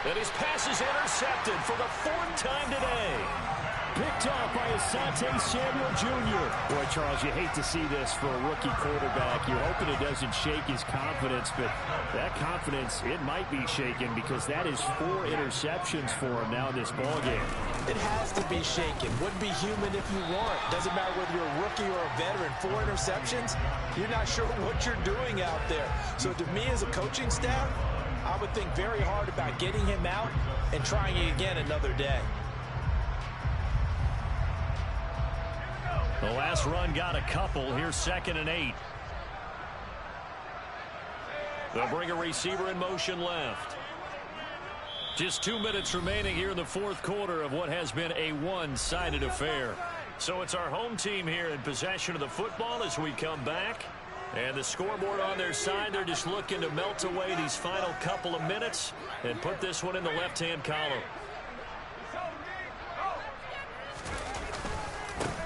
And his pass is intercepted for the 4th time today. Picked off by Asante Samuel Jr. Boy, Charles, you hate to see this for a rookie quarterback. You're hoping it doesn't shake his confidence, but that confidence, it might be shaken because that is 4 interceptions for him now in this ballgame. It has to be shaken. Wouldn't be human if you weren't. Doesn't matter whether you're a rookie or a veteran. 4 interceptions, you're not sure what you're doing out there. So to me as a coaching staff, I would think very hard about getting him out and trying it again another day. The last run got a couple. Here's 2nd and 8. They'll bring a receiver in motion left. Just 2 minutes remaining here in the 4th quarter of what has been a one-sided affair. So it's our home team here in possession of the football as we come back. And the scoreboard on their side, they're just looking to melt away these final couple of minutes and put this one in the left-hand column.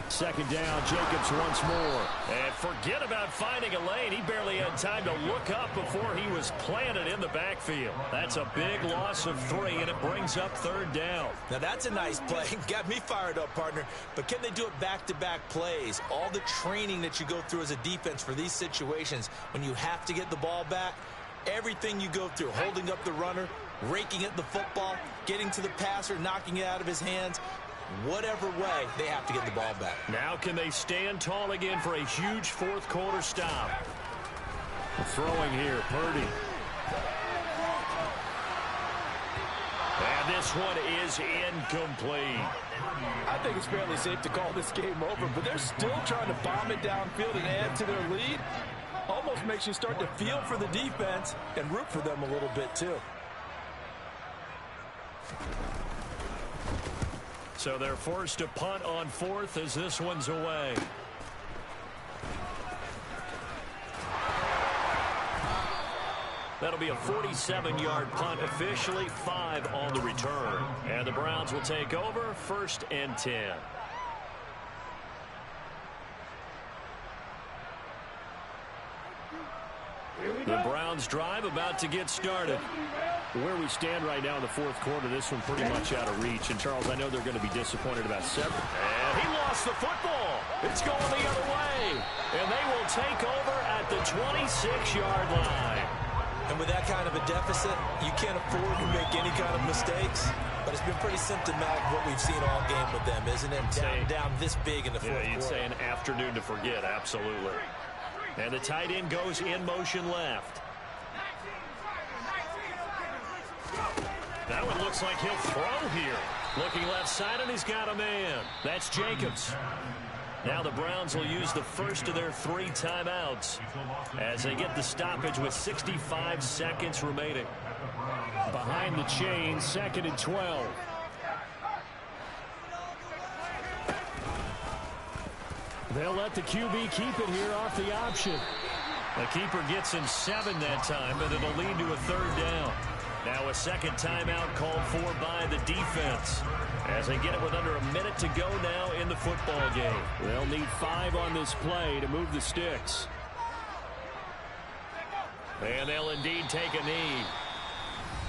2nd down, Jacobs once more. And forget about finding a lane. He barely had time to look up before he was planted in the backfield. That's a big loss of 3, and it brings up 3rd down. Now that's a nice play. Got me fired up, partner. But can they do it back-to-back plays? All the training that you go through as a defense for these situations, when you have to get the ball back, Everything you go through, holding up the runner, raking at the football, getting to the passer, knocking it out of his hands, whatever way, they have to get the ball back. Now can they stand tall again for a huge fourth quarter stop? Throwing here, Purdy. And this one is incomplete. I think it's fairly safe to call this game over, but they're still trying to bomb it downfield and add to their lead. Almost makes you start to feel for the defense and root for them a little bit too. So they're forced to punt on fourth as this one's away. That'll be a 47-yard punt, officially 5 on the return. And the Browns will take over, 1st and 10. The Browns drive about to get started. Where we stand right now in the fourth quarter, this one pretty much out of reach. And, Charles, I know they're going to be disappointed about several. And he lost the football. It's going the other way. And they will take over at the 26-yard line. And with that kind of a deficit, you can't afford to make any kind of mistakes. But it's been pretty symptomatic of what we've seen all game with them, isn't it? Down this big in the fourth quarter. You'd say an afternoon to forget, absolutely. And the tight end goes in motion left. That one looks like he'll throw here. Looking left side, and he's got a man. That's Jacobs. Now the Browns will use the first of their 3 timeouts as they get the stoppage with 65 seconds remaining. Behind the chain, 2nd and 12. They'll let the QB keep it here off the option. The keeper gets him 7 that time, but it'll lead to a 3rd down. Now a 2nd timeout called for by the defense as they get it with under a minute to go now in the football game. They'll need 5 on this play to move the sticks. And they'll indeed take a knee.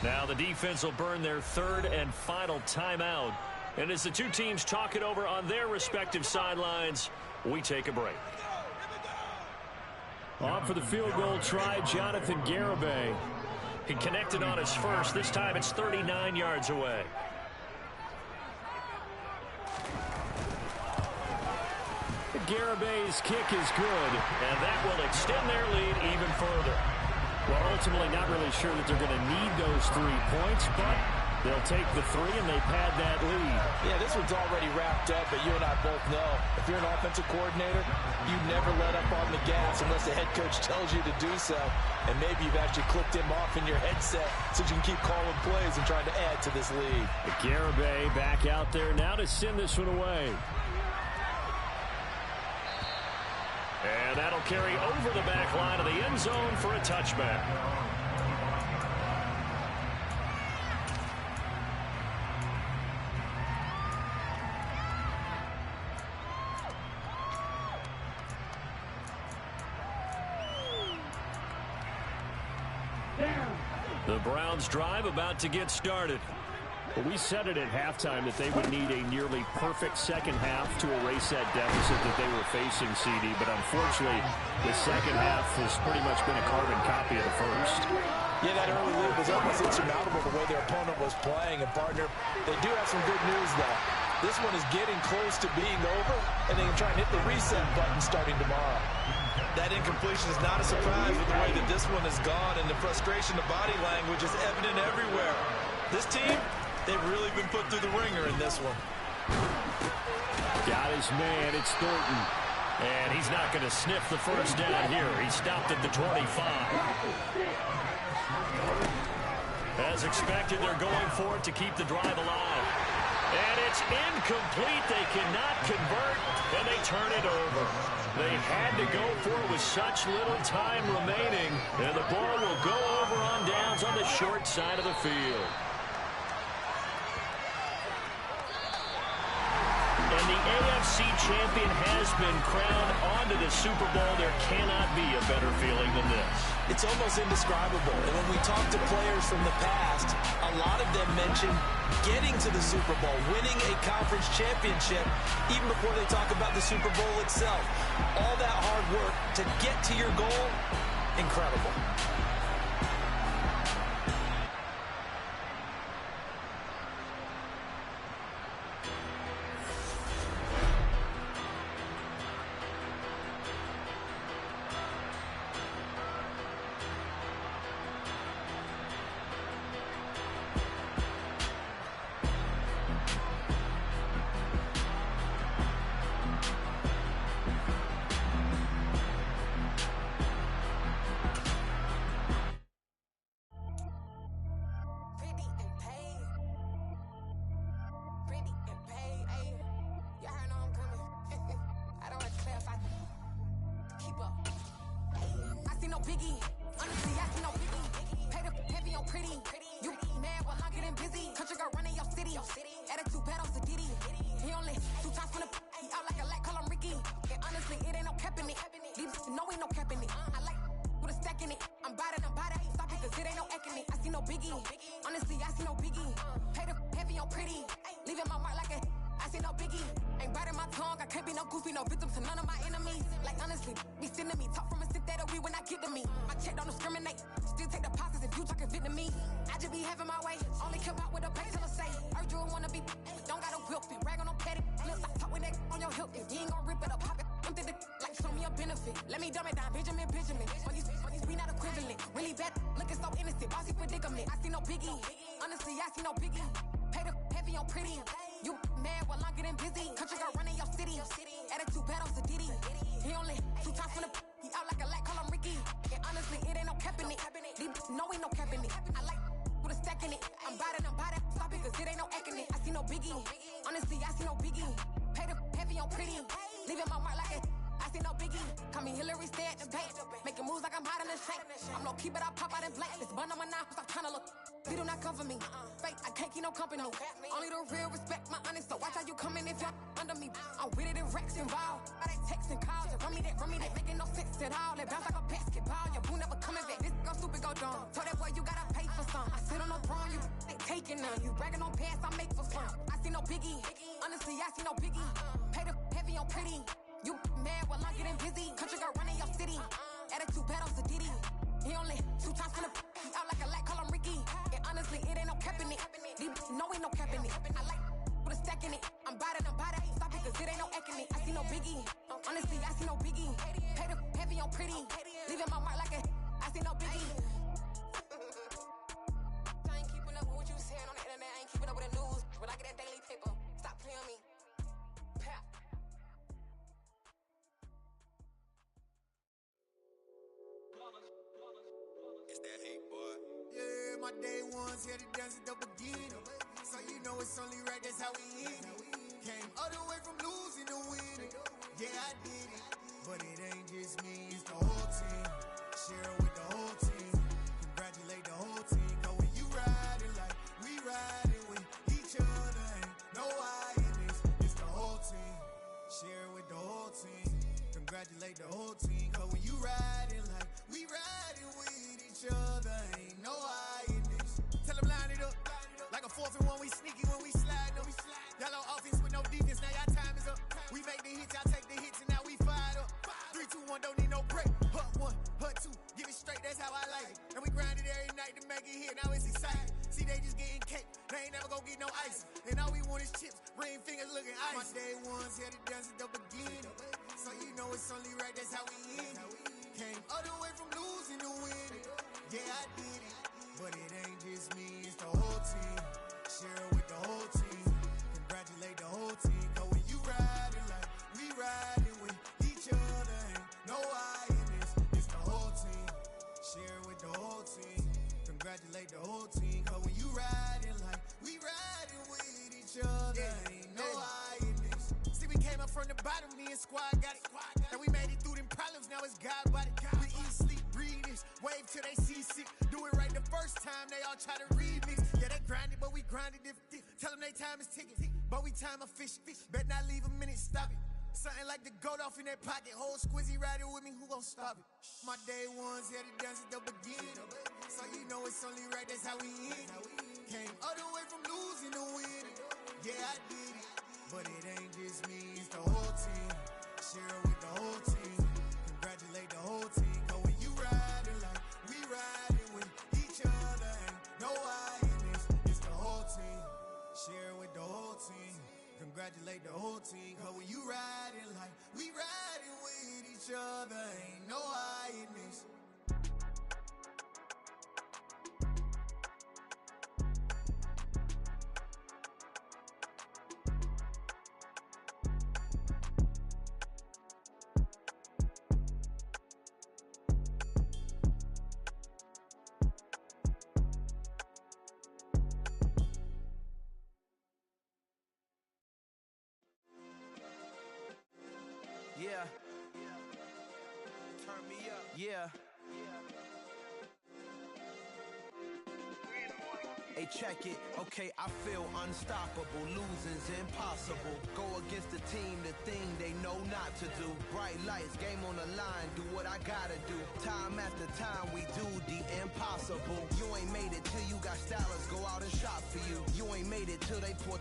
Now the defense will burn their 3rd and final timeout. And as the two teams talk it over on their respective sidelines, we take a break. Off for the field goal try, Jonathan Garibay. He connected on his first. This time it's 39 yards away. Garibay's kick is good. And that will extend their lead even further. Well, ultimately not really sure that they're going to need those 3 points, but they'll take the 3 and they pad that lead. Yeah, this one's already wrapped up, but you and I both know if you're an offensive coordinator, you never let up on the gas unless the head coach tells you to do so. And maybe you've actually clicked him off in your headset so you can keep calling plays and trying to add to this lead. Garibay back out there now to send this one away. And that'll carry over the back line of the end zone for a touchback. The Browns drive about to get started. Well, we said it at halftime that they would need a nearly perfect second half to erase that deficit that they were facing, CD. But unfortunately, the second half has pretty much been a carbon copy of the first. Yeah, that early lead was almost insurmountable the way their opponent was playing. And, partner, they do have some good news, though. This one is getting close to being over, and they can try and hit the reset button starting tomorrow. That incompletion is not a surprise with the way that this one has gone, and the frustration, the body language is evident everywhere. This team, they've really been put through the ringer in this one. Got his man. It's Thornton. And he's not going to sniff the first down here. He stopped at the 25. As expected, they're going for it to keep the drive alive. And it's incomplete. They cannot convert, and they turn it over. They had to go for it with such little time remaining, and the ball will go over on downs on the short side of the field. And the AFC champion has been crowned onto the Super Bowl. There cannot be a better feeling than this. It's almost indescribable. And when we talk to players from the past, a lot of them mention getting to the Super Bowl, winning a conference championship, even before they talk about the Super Bowl itself. All that hard work to get to your goal, incredible. biggie. Honestly, I see no biggie. Pay the heavy on pretty. You mad while I'm getting busy. Country girl running your city. Attitude bad on Sadiddy. He only 2 times from the he out like a light, call him Ricky. And honestly, it ain't no cap in it. These know ain't no cap in it. I like with a stack in it. I'm bad. Stop it, cause it ain't no eck in it. I see no biggie. Honestly, I see no biggie. Pay the heavy on pretty. Leaving my mark like a I see no biggie. Ain't biting my tongue. I can't be no goofy, no victim to none of my enemies. Like honestly, be sending me talk from a sit that'll be when I get to me. My check don't discriminate. Still take deposits if you talking Vietnamese. I just be having my way. Only come out with a bank till I say. Urge you wanna be. Don't got a whip and rag on no petty. Look, I talk with that on your hip. If you ain't gon' rip it up, pop it. Empty the like show me a benefit. Let me dumb it down, Benjamin. For these we not equivalent. Really bad, looking so innocent. Bossy predicament. I see no biggie. Honestly, I see no biggie. Pay the heavy on pretty. You mad while I'm getting busy. Country girl running your city. Attitude bad on Sadiddy. He only 2 times from the he out like a light, call him Ricky. And honestly, it ain't no cap in it. These know ain't no cap in it. I like with a stack in it. I'm bad. Stop it, cause it ain't no eck in it. I see no biggie. Honestly, I see no biggie. Pay the heavy on pretty. Leaving my mark like a I see no biggie. Call me Hillary, stay at the bank. Making moves like I'm hiding in the shank. I'm low key, but I pop out in blank. This bun on my knife, stop trying to look. They do not come for me. Fake, I can't keep no company. Only the real respect my honest. So watch how you coming if you're under me. I'm with it and Rex involved. I they texting calls. Just run me that. Making no sense at all. They bounce like a basketball. Your boo never coming back. This go stupid, go dumb. Told that boy you gotta pay for some. I sit on no throne, you ain't taking none. You bragging on pants, I make for fun. I see no biggie. Honestly, I see no biggie. Pay the heavy on pretty. You mad while I'm getting busy. Country girl running your city. Attitude bad on Sadiddy. He only 2 times from the he out like a light, call him Ricky. And honestly, it ain't no cap in it. These know ain't no cap in it. I like with a stack in it. I'm bad. Stop it, cause it ain't no eck in it. I see no biggie. Honestly, I see no biggie. Pay the heavy on pretty. Leaving my mark like a I see no biggie. I ain't keeping up with what you saying on the internet. I ain't keeping up with the news. When I get that daily paper, stop playing on me. Pap. It's that hate, boy. Yeah, my day ones here to dance at the beginning. So you know it's only right, that's how we end it. Came all the way from losing to winning. Yeah, I did it. But it ain't just me, it's the whole team. Share it with the whole team. Congratulate the whole team. Cause when you riding like we riding with each other, ain't no I in this. It's the whole team. Share it with the whole team. Congratulate the whole team. Cause when you riding like we riding with each other, ain't no I in this. Tell them line it up. Like a 4th and 1, we sneaky when we slide up. Y'all on offense with no defense, now y'all time is up. We make the hits, y'all take the hits, and now we fired up. 3, 2, 1, don't need no break. Hut 1, hut 2, give it straight, that's how I like it. And we grind it every night to make it hit, now it's exciting. See, they just getting cake, they ain't never gonna get no ice. And all we want is chips, ring fingers looking ice. My day ones here to dance at the beginning. So you know it's only right, that's how we end it. Came all the way from losing to winning. Yeah, I did it. But it ain't just me, it's the whole team. Share it with the whole team. Congratulate the whole team. Cause when you riding like we riding with each other, ain't no I in this. It's the whole team. Share it with the whole team. Congratulate the whole team. Cause when you riding like we riding with each other, ain't no I in this. See, we came up from the bottom, me and squad got it. And we made it through them problems, now it's God body. We eat, sleep, breathe this. Wave till they see sick. Do it right the first time, they all try to remix. Yeah, they grinded, but we grinded if tell them they time is ticking. But we time a fish. Bet not leave a minute, stop it. Something like the goat off in that pocket. Whole squizzy riding with me, who gon' stop it? My day ones here to dance at the beginning. So you know it's only right, that's how we end it. Came all the way from losing to winning. Yeah, I did it. But it ain't just me, it's the whole team. Share it with the whole team. Congratulate the whole team. Cause when you riding like we riding with each other, ain't no I in this. It's the whole team. Share it with the whole team. Congratulate the whole team. Cause when you riding like we riding with each other, ain't no I in this. Yeah. Turn me up. Yeah. Hey, check it. Okay, I feel unstoppable. Losing's impossible. Go against the team, the thing they know not to do. Bright lights, game on the line, do what I gotta do. Time after time, we do the impossible. You ain't made it till you got stylers go out and shop for you. You ain't made it till they put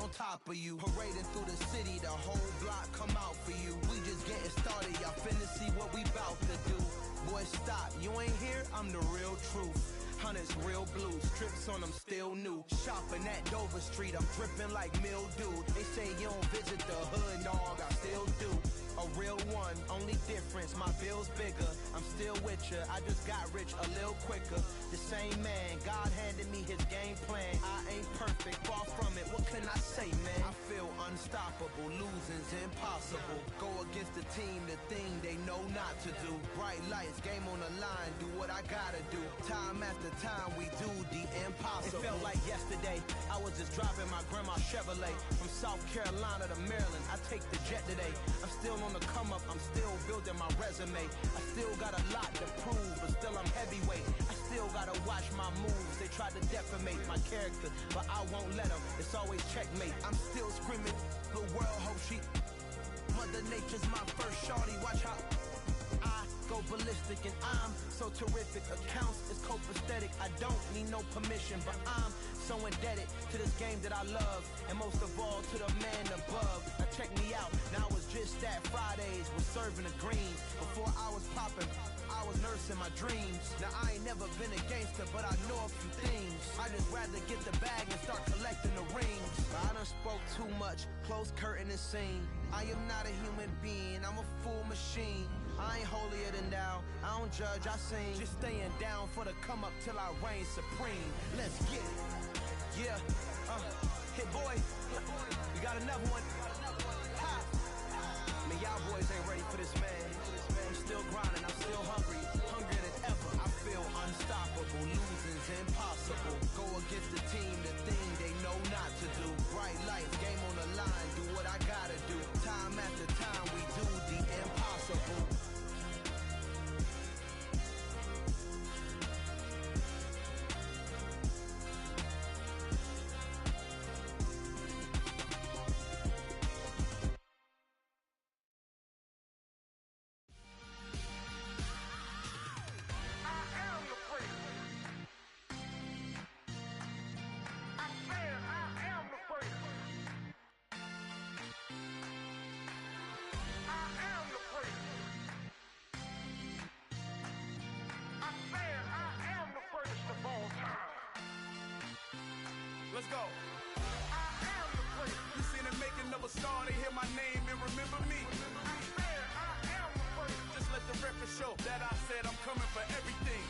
on top of you. Parading through the city, the whole block come out for you. We just getting started, y'all finna see what we bout to do. Boy, stop, you ain't here, I'm the real truth. Hunters, real blues, strips on them still new. Shopping at Dover Street, I'm dripping like mildew. They say you don't visit the hood, dog, I still do. A real one, only difference, my bill's bigger. I'm still with ya, I just got rich a little quicker. The same man, God handed me his game plan. I ain't perfect, far from it, what can I say, man? I feel unstoppable, losing's impossible. Go against the team, the thing they know not to do. Bright lights, game on the line, do what I gotta do. Time after time, we do the impossible. It felt like yesterday, I was just driving my grandma's Chevrolet. From South Carolina to Maryland, I take the jet today. I'm still on the come up, I'm still building my resume. I still got a lot to prove, but still I'm heavyweight. I still gotta watch my moves, they tried to defamate my character, but I won't let them, it's always checkmate. I'm still screaming, the world hope she Mother Nature's my first shorty, watch how I go ballistic and I'm so terrific. Accounts is copacetic, I don't need no permission, but I'm so indebted to this game that I love, and most of all to the man above. Now check me out, now I was just at Fridays, was serving the greens. Before I was popping, I was nursing my dreams. Now I ain't never been a gangster, but I know a few things. I just rather get the bag and start collecting the rings. But I done spoke too much, close curtain and scene. I am not a human being, I'm a full machine. I ain't holier than thou, I don't judge, I sing. Just staying down for the come up till I reign supreme. Let's get it. Yeah, hit boy, we got another one. Ha! Man, y'all boys ain't ready for this, man. I'm still grinding, I'm still hungry, hungrier than ever. I feel unstoppable, losing's impossible. Go against the team, the thing they know not to do. Bright lights, game on the line, do what I gotta do. Time after time, we do the impossible. Let's go. I am the place. You seen the making of a star, they hear my name and remember me. I am the place. Just let the record show that I said I'm coming for everything.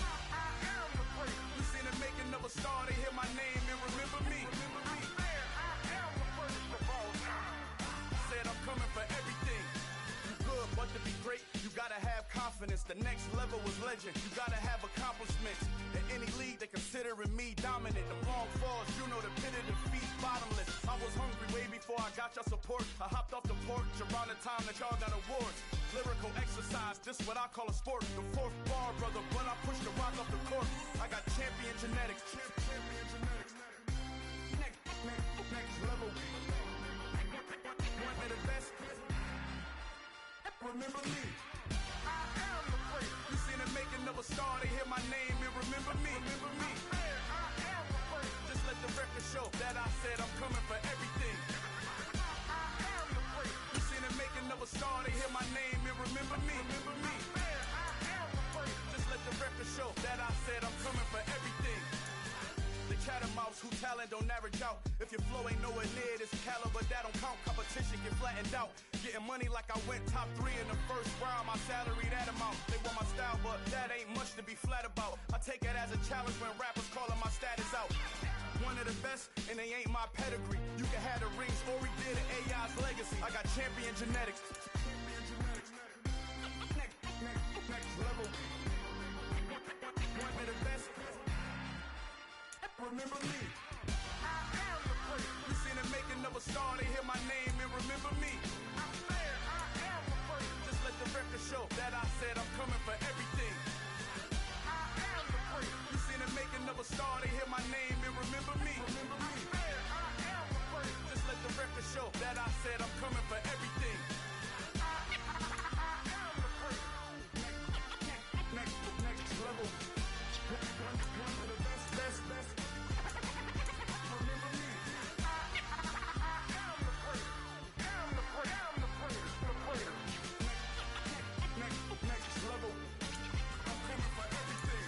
I am the place. You seen the making of a star, they hear my name and remember me. I am the first of all time. Said I'm coming for everything. You good, but to be great, you gotta have confidence. The next level was legend. You gotta have accomplishments. In any league, they considering me dominant. The wrong falls, you know the pit of defeat, bottomless. I was hungry way before I got your support. I hopped off the porch around the time that y'all got awards. Lyrical exercise, this what I call a sport. The fourth bar, brother, when I push the rock off the court. I got champion genetics. Next level. One of the best. Remember me. I am the place. You seen the making of a star, they hear my name and remember me. I am the place. Just let the record show that I said I'm coming for everything. I am the place. You seen the making of a star, they hear my name and remember me. I am the place. Just let the record show that I said I'm coming for everything. The chattermouths who talent don't average out. If your flow ain't nowhere near this caliber, that don't count. Competition get flattened out. Getting money like I went top 3 in the first round. My salary that amount. They want my style, but that ain't much to be flat about. I take it as a challenge when rappers calling my status out. One of the best, and they ain't my pedigree. You can have the rings, or we did an AI's legacy. I got champion genetics. Next level. One of the best. Remember me. I am the place. You seen the making of a star, they hear my name and remember me. I am the place. Just let the record show that I said I'm coming for everything. I am the place. You seen the making of a star, they hear my name and remember me. I swear I am the first. Just let the record show that I said I'm coming for everything. I am the first. Next level. One of the best. Remember me. I am the first. Next level. I'm coming for everything.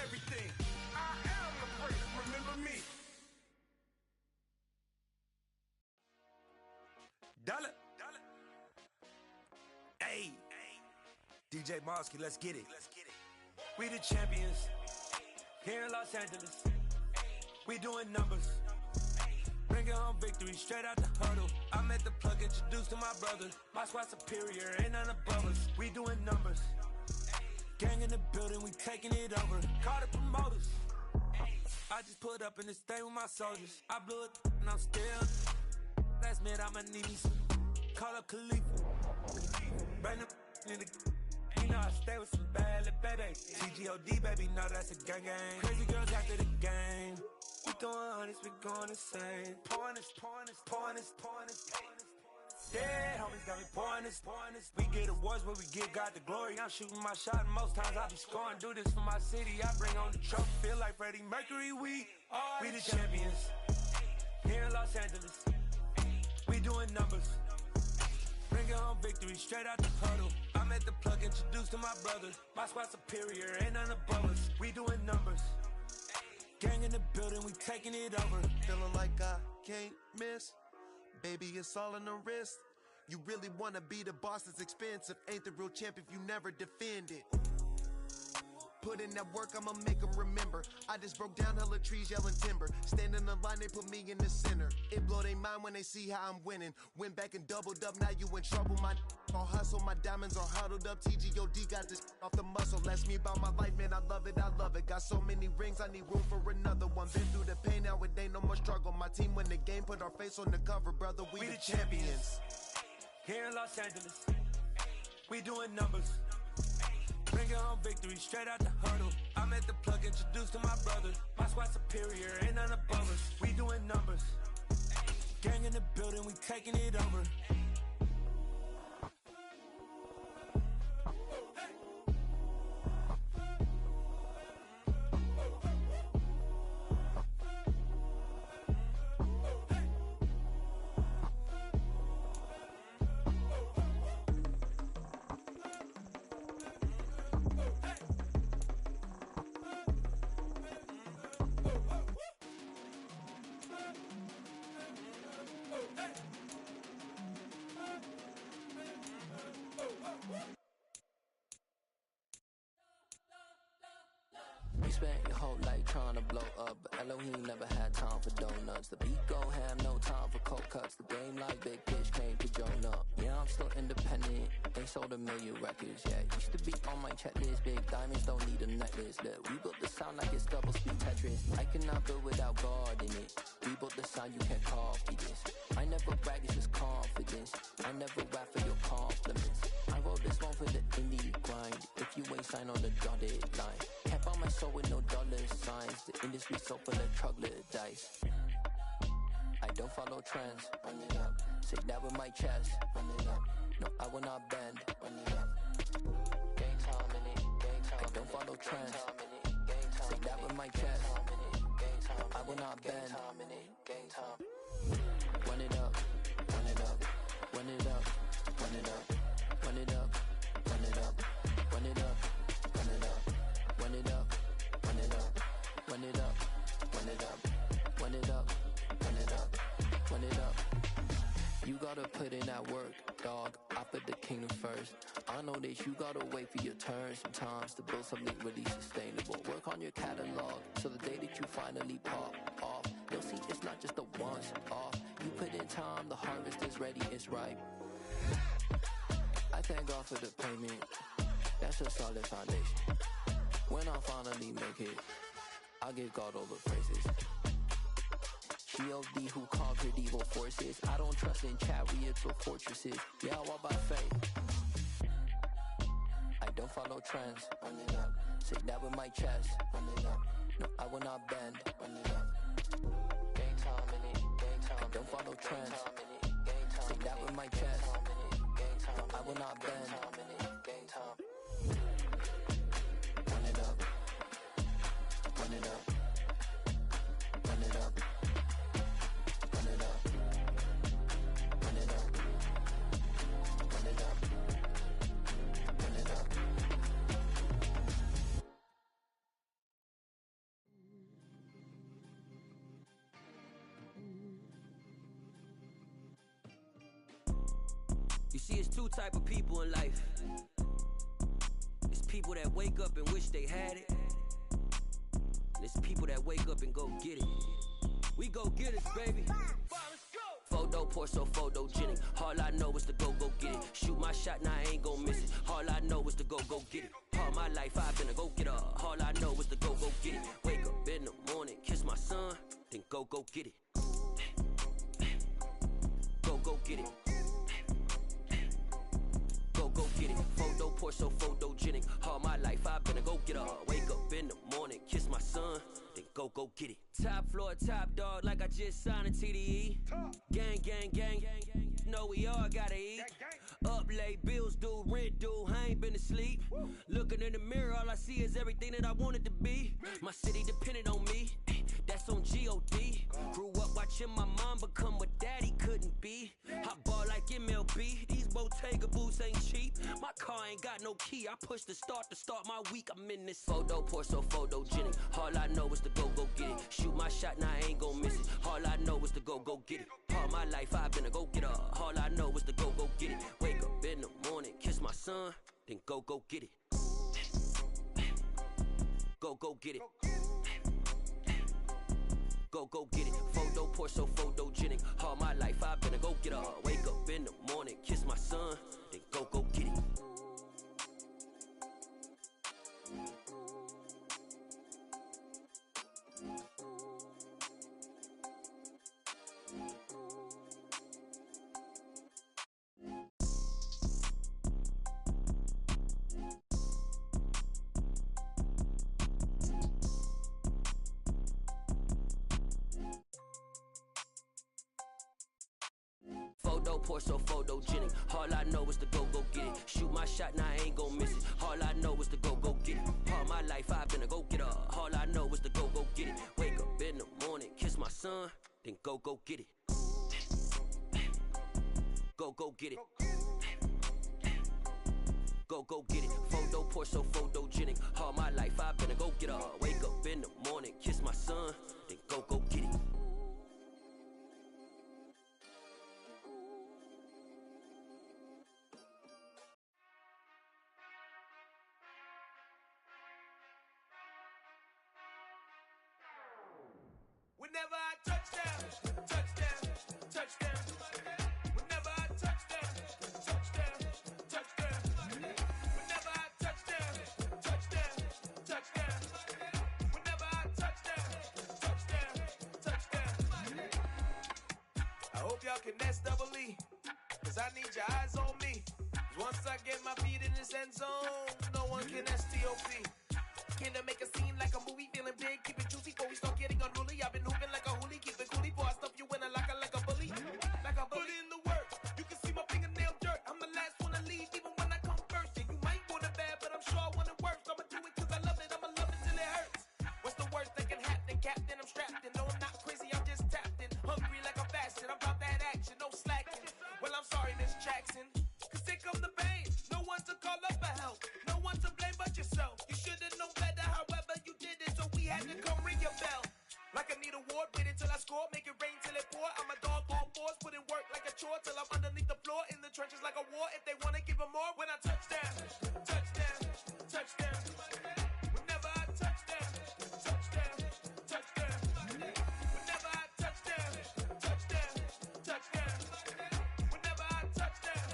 Everything. I am the first. Remember me. Dollar. Hey. DJ Mosky, let's get it. We the champions. Here in Los Angeles. We doing numbers. Bringing home victory straight out the huddle. I met the plug, introduced to my brothers. My squad superior, ain't none above us. We doing numbers. Gang in the building, we taking it over. Call the promoters. I just put up in this thing with my soldiers. I blew it and I'm still. Last minute I'ma need me some. Call up Khalifa. Bring the in the. You know I stay with some bad little baby. TGOD baby, know that's a gang. Crazy girls after the game. We throwing hundreds, we going insane. Pouring this. Yeah, homies got me pouring this. We get awards where we give God the glory. I'm shooting my shot and most times I be scoring. Do this for my city, I bring on the trophy. Feel like Freddie Mercury, we the champions. Here in Los Angeles, we doing numbers. Bringing home victory straight out the huddle. I met the plug, introduced to my brothers. My squad superior, ain't none above us. We doing numbers. Gang in the building, we taking it over. Feeling like I can't miss. Baby, it's all in the wrist. You really wanna be the boss, it's expensive. Ain't the real champ if you never defend it. Put in that work, I'ma make them remember. I just broke down hella trees, yelling timber. Stand in the line, they put me in the center. It blow their mind when they see how I'm winning. Went back and doubled up, now you in trouble. My all hustle, my diamonds are huddled up. TGOD got this off the muscle. That's me about my life, man, I love it. Got so many rings, I need room for another one. Been through the pain, now it ain't no more struggle. My team win the game, put our face on the cover, brother. We the champions. Here in Los Angeles, we doing numbers. Bringing home victory straight out the huddle. I met the plug, introduced to my brothers. My squad superior, ain't none above us. We doing numbers. Gang in the building, we taking it over. You spent your whole life trying to blow up, but Elohim never had time for donuts. The beat go ham, no time for cold cuts. The game like Big Pitch came to join up. Yeah, I'm still independent, ain't sold 1 million records yet. Used to be on my checklist, big diamonds don't need a necklace. Look, we built the sound like it's double speed Tetris. I cannot build without God in it. We built the sound, you can't copy this. I never brag, it's just confidence. I never rap for your compliments. I wrote this one for the indie grind. If you ain't signed on the dotted line, can't buy my soul with no dollar signs. The industry so full of troglodytes. I don't follow trends. Run it up. Say that with my chest. Run it up. No, I will not bend. Run it up. Gang time in it. Gang time. I don't follow trends. Say that with my chest. No, I will not bend. Gang time. Run it up. Run it up. Run it up. Run it up. Run it up. Run it up. Run it up. Run it up. Run it up. Run it up. Run it up. Run it up. Run it up. Run it up. Run it up. You gotta put in that work, dog. I put the kingdom first. I know that you gotta wait for your turn sometimes to build something really sustainable. Work on your catalog, so the day that you finally pop off, you'll see it's not just a once off. You put in time, the harvest is ready, it's ripe. I thank God for the payment. That's a solid foundation. When I finally make it, I'll give God all the praises. G.O.D. who conquered evil forces. I don't trust in chariots or fortresses. Yeah, I walk by faith. I don't follow trends. Run it up. Say that with my chest. Run it up. No, I will not bend. Run it up. Game time in it. Game time. I don't follow trends. Say that with my chest. No, I will not bend. Game time. Run it up. Run it up. Run it up. Run it up. Run it up. Run it up. Run it up. You see, it's two type of people in life. It's people that wake up and wish they had it. And it's people that wake up and go get it. We go get it, baby. Photo pour so photogenic. All I know is to go get it. Shoot my shot, now I ain't gon' miss it. All I know is to go get it. All my life I've been a go getter. All I know is to go get it. Wake up in the morning, kiss my son, then go get it. Go get it. Go get it. Photo pour so photogenic. All my life I've been a go getter. Wake up in the morning, kiss my son, then go get it. Top floor, top dog, like I just signed a TDE. Gang, gang, gang, know we all gotta eat. Up late, bills due, rent due, I ain't been asleep. Looking in the mirror, all I see is everything that I wanted to be. My city depended on me, that's on G.O.D. Grew up watching my mom become what daddy couldn't be. I ball like MLB, these Bottega boots ain't cheap. My car ain't got no key, I push the start to start my week. I'm in this photo pour so photogenic. All I know is to go get it. Shoot my shot, now I ain't gon' miss it. All I know is to go get it. All my life I've been a go getter. All I know is to go get it. Wake up in the morning, kiss my son, then go get it. Go get it. Go get it. Photo pour so photogenic. All my life I've been a go getter. Wake up in the morning, kiss my son, then go get it. Photo pour so photogenic. All I know is to go get it. Shoot my shot, now I ain't gon' miss it. All I know is to go get it. All my life I've been a go getter. All I know is to go get it. Wake up in the morning, kiss my son, then go get it. Go get it. Go get it. Photo pour so photogenic. All my life I've been a go getter. Wake up in the morning, kiss my son, then go get it. Whenever I touchdown, touchdown, touchdown. Whenever I touchdown, touchdown, touchdown. Whenever I touchdown, touchdown, touchdown. Whenever I touchdown, touchdown, touchdown. I hope y'all can S-double-E, cause I need your eyes on me. Once I get my feet in this end zone, no one can S-T-O-P. Can I make a scene like a movie, feeling big, keep it juicy before we start getting unruly. I've been hooping like a hoolie, keep it coolie before I stuff you in a locker like a bully. Like a bully. Put in the work, you can see my fingernail dirt. I'm the last one to leave, even when I come first. Yeah, you might want it bad, but I'm sure I want it worse. I'ma do it cause I love it, I'ma love it till it hurts. What's the worst that can happen, Captain? I'm strapped in, no I'm not crazy, I'm just tapped in. Hungry like I'm fasting, I'm about that action, no slacking. Well, I'm sorry, Miss Jackson, cause here come the pain. No one to call up for help, no one to blame but yourself. You should've known better, however you did it, so we had to come ring your bell. Like I need a award, wait until I score, make it rain till it pour. I'm a dog on fours, put in work like a chore till I'm underneath the floor, in the trenches like a war. If they wanna give them more, when I touchdown, touchdown, touchdown. Whenever I touchdown, touchdown, touchdown. Whenever I touchdown, touchdown, touchdown. Whenever I touchdown,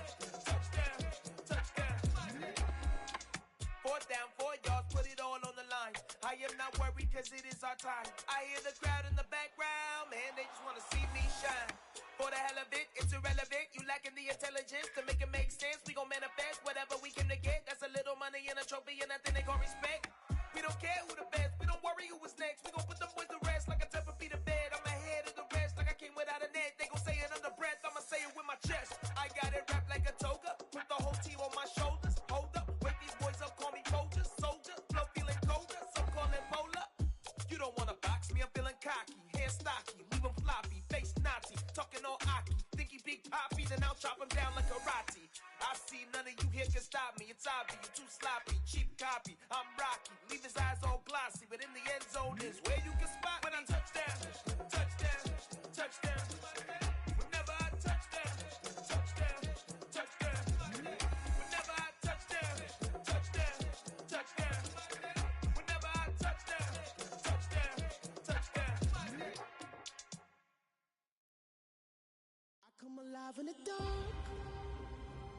touchdown, touchdown. Fourth down, 4 yards, put it all on the line. I am not worried cause it is our time. I hear the crowd in the background, man, they just wanna see me shine. For the hell of it, it's irrelevant. You lacking the intelligence to make it make sense. We gon' manifest whatever we came to get. That's a little money and a trophy and nothing they call respect. stop me. It's obvious, you're too sloppy, cheap copy. I'm Rocky, leave his eyes all glossy, but in the end zone is where you can spot when I touchdown, touchdown, touchdown. Whenever I touchdown, touchdown, touchdown. Whenever I touchdown, touchdown, touchdown. Whenever I touchdown, touchdown, touchdown. I come alive in the dark,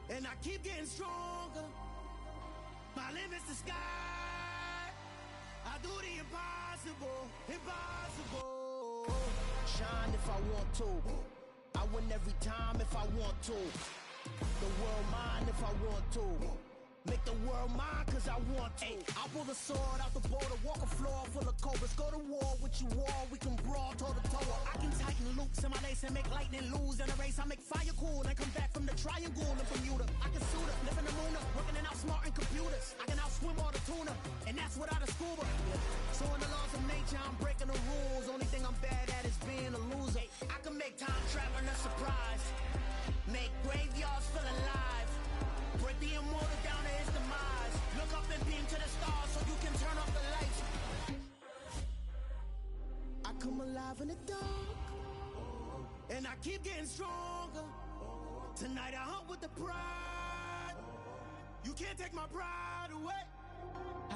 and I keep getting stronger. My limit's the sky. I do the impossible, impossible. Shine if I want to. I win every time if I want to. The world mine if I want to. Make the world mine cause I want to. Ay, I'll pull the sword out the border, walk a floor full of cobras. Go to war with you all, we can brawl toe to toe. I can tighten loops in my lace and make lightning lose in a race. I make fire cool and come back from the triangle in Bermuda. I can suit up, live in the moon up, working and outsmarting computers. I can outswim all the tuna, and that's without a scuba. So in the laws of nature, I'm breaking the rules. Only thing I'm bad at is being a loser. I can make time traveling a surprise, make graveyards feel alive. Break the immortal down to his demise. Look up and beam to the stars so you can turn off the lights. I come alive in the dark, and I keep getting stronger. Tonight I hunt with the pride. You can't take my pride away.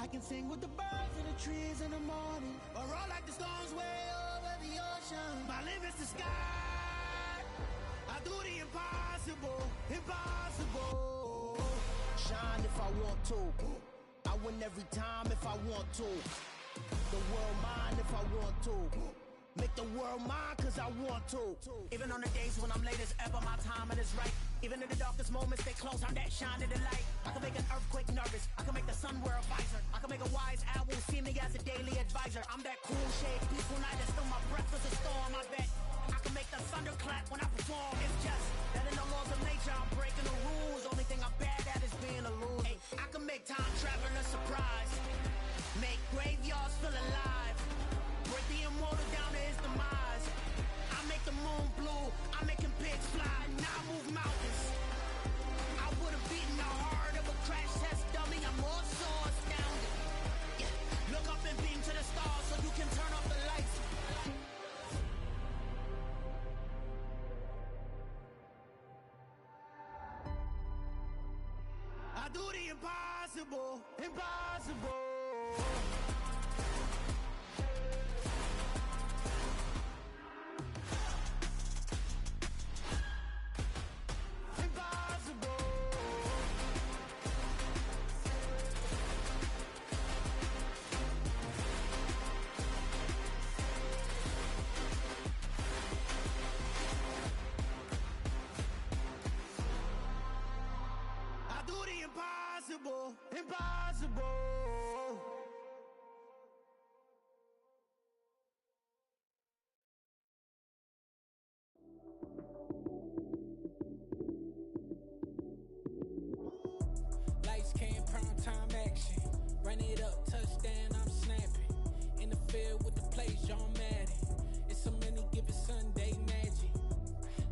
I can sing with the birds and the trees in the morning, or roll like the storms way over the ocean. My limit's the sky. I do the impossible, impossible. Shine if I want to. I win every time if I want to. The world mine if I want to. Make the world mine cause I want to. Even on the days when I'm late as ever, my timing is right. Even in the darkest moments, they close, I'm that shining the light. I can make an earthquake nervous, I can make the sun wear a visor. I can make a wise owl see me as a daily advisor. I'm that cool shade, peaceful night that still my breath is a storm, I bet. I can make the thunder clap when I perform. It's just that in the laws of nature, I'm breaking the rules. Only thing I'm bad at is being a loser. Ay, I can make time traveling a surprise, make graveyards feel alive. Break the immortal down to his demise. I make the moon blue, I'm making pigs fly. Now I move mountains. I would've beaten the heart of a crash test dummy. I'm more so astounded. Yeah. Look up and beam to the stars so you can turn off the lights. I do the impossible, impossible. Impossible, impossible. Lights came, prime time action. Run it up, touchdown, I'm snapping. In the field with the plays, John Madden. It's a many given Sunday magic.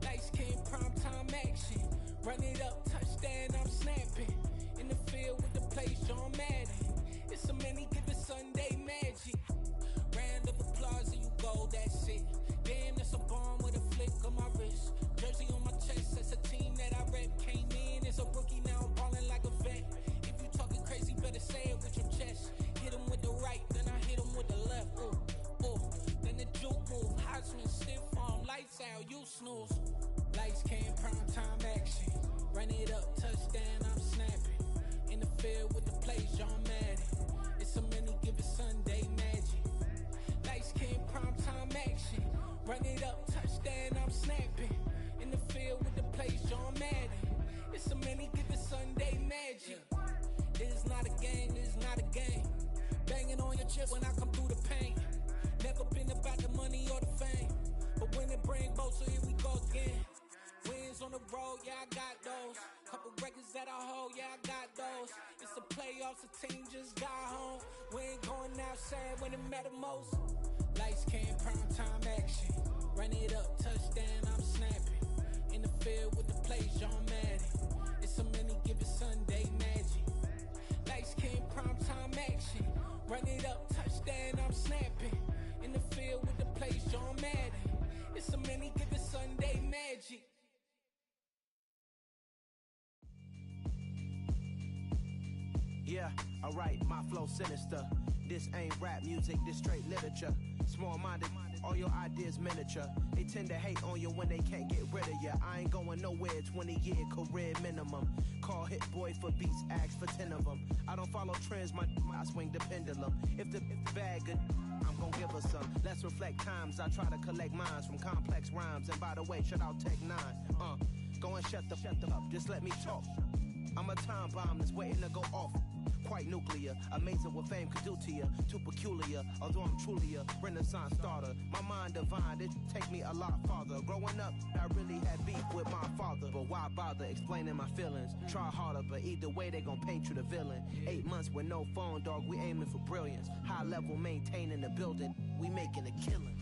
Lights came, prime time action. Run it up, touchdown, I'm snapping. In the field with the plays, John Madden. It's a many given Sunday magic. Round of applause and you go, that's it. Damn, that's a bomb with a flick of my wrist. Jersey on my chest, that's a team that I rep. Came in as a rookie, now I'm ballin' like a vet. If you talking crazy, better say it with your chest. Hit him with the right, then I hit him with the left. Ooh, ooh. Then the juke move, Heisman, stiff arm, lights out, you snooze. Lights came, prime time action. Run it up, touchdown, I'm snapping. In the field with the plays, John Madden. It's a many given Sunday magic. Lights came, prime time action. Run it up, touchdown, I'm snapping. In the field with the plays, John Madden. It's a many given Sunday magic. This is not a game, this is not a game. Banging on your chest when I come through the pain. Never been about the money or the fame, but when it bring both, so here we go again. Wins on the road, yeah, I got those. Couple records that I hold, yeah, I got those. It's the playoffs, the team just got home. We ain't going outside when it matter most. Lights came, prime time action. Run it up, touchdown, I'm snapping. In the field with the plays, John Madden. It's It's a many given Sunday magic. Lights came primetime action. Run it up, touchdown, I'm snapping. In the field with the plays, John Madden. It's a many given Sunday magic. Yeah, alright, my flow sinister. This ain't rap music, this straight literature. Small-minded, all your ideas miniature. They tend to hate on you when they can't get rid of you. I ain't going nowhere, 20-year career minimum. Call hit boy for beats, ask for 10 of them. I don't follow trends, I swing the pendulum. If the bag good, I'm gon' give her some. Let's reflect times, I try to collect minds from complex rhymes. And by the way, shout out Tech 9. Go and shut the up, just let me talk. I'm a time bomb that's waiting to go off. Quite nuclear, amazing what fame could do to you. Too peculiar, although I'm truly a Renaissance starter. My mind divine, it take me a lot farther. Growing up, I really had beef with my father. But why bother explaining my feelings? Try harder, but either way they gon' paint you the villain. 8 months with no phone, dog, we aiming for brilliance. High level maintaining the building, we making a killing.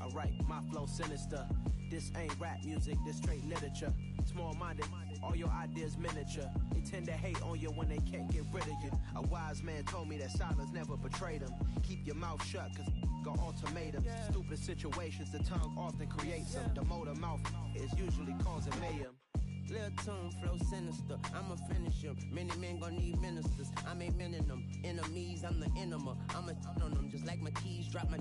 Alright, my flow sinister. This ain't rap music, this straight literature. Small-minded, all your ideas miniature. They tend to hate on you when they can't get rid of you. A wise man told me that silence never betrayed him. Keep your mouth shut, cause got ultimatums. Stupid situations, the tongue often creates them. The motor mouth is usually causing mayhem. Lil' tune, flow sinister, I'ma finish him. Many men gon' need ministers, I ain't mending them. Enemies, I'm the enema, I'ma on them. Just like my keys, drop my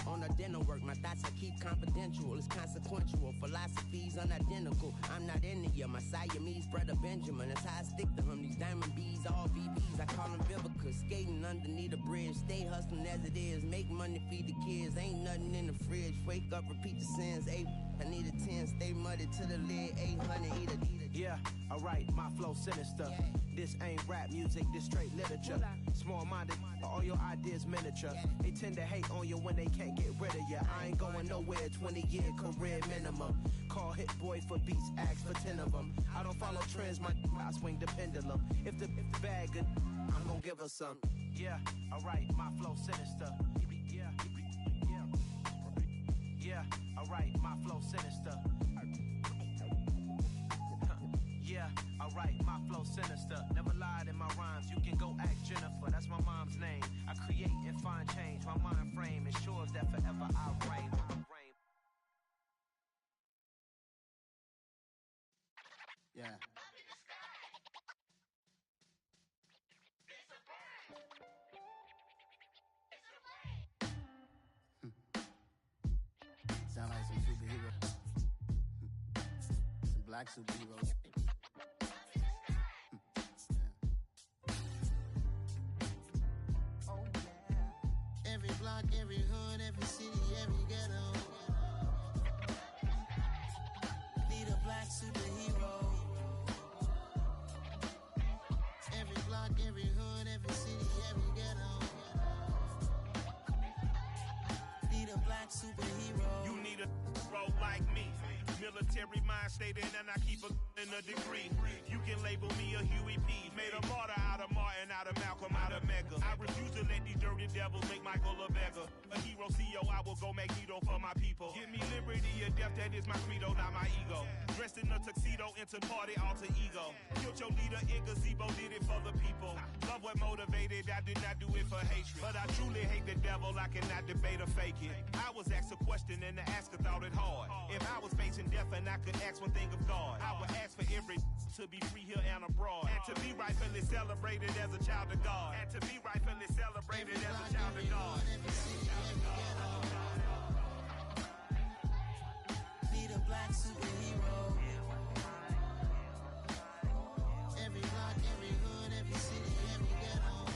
on a dinner work. My thoughts I keep confidential, it's consequential. Philosophies unidentical, I'm not into you. My Siamese brother Benjamin, that's how I stick to him. These diamond bees, all VBs, I call them Vivica. Skating underneath a bridge, stay hustling as it is. Make money, feed the kids, ain't nothing in the fridge. Wake up, repeat the sins, I need a 10, stay muddy to the lid, 800, eat a. Yeah, alright, my flow sinister. This ain't rap music, this straight literature. Small-minded, all your ideas miniature. They tend to hate on you when they can't get rid of you. I ain't going nowhere, 20-year career minimum. Call hit boy for beats, ask for 10 of them. I don't follow trends, I swing the pendulum. If the bag good, I'm gon' give her some. Yeah, alright, my flow sinister. Yeah, alright, my flow sinister. Yeah, alright, my flow sinister. Never lied in my rhymes, you can go ask Jennifer. That's my mom's name. I create and find change. My mind frame ensures that forever I reign. Yeah. Sound like some superheroes. Some black superheroes. Oh yeah. Every block, every hood, every city, every ghetto. Need a black superhero. Every block, every hood, every city, every ghetto. Need a black superhero. You need a role like me. Military mind stated, and I keep in a degree. You can label me a Huey P. Made a martyr out of Martin, out of Malcolm, out of Mega. I refuse to let these dirty devils make Michael a beggar. A hero CEO, I will go Magneto for my people. Give me liberty or death, that is my credo, not my ego. Dressed in a tuxedo, into party, alter ego. Killed your leader in gazebo, did it for the people. Love what motivated, I did not do it for hatred. But I truly hate the devil, I cannot debate or fake it. I was asked a question and the asker thought it hard. If I was facing death and I could ask one thing of God, I would ask for every to be free here and abroad, and to be rightfully celebrated as a child of God, and to be rightfully celebrated as a child of God. Need a black superhero. Every block, every hood, every city, every ghetto.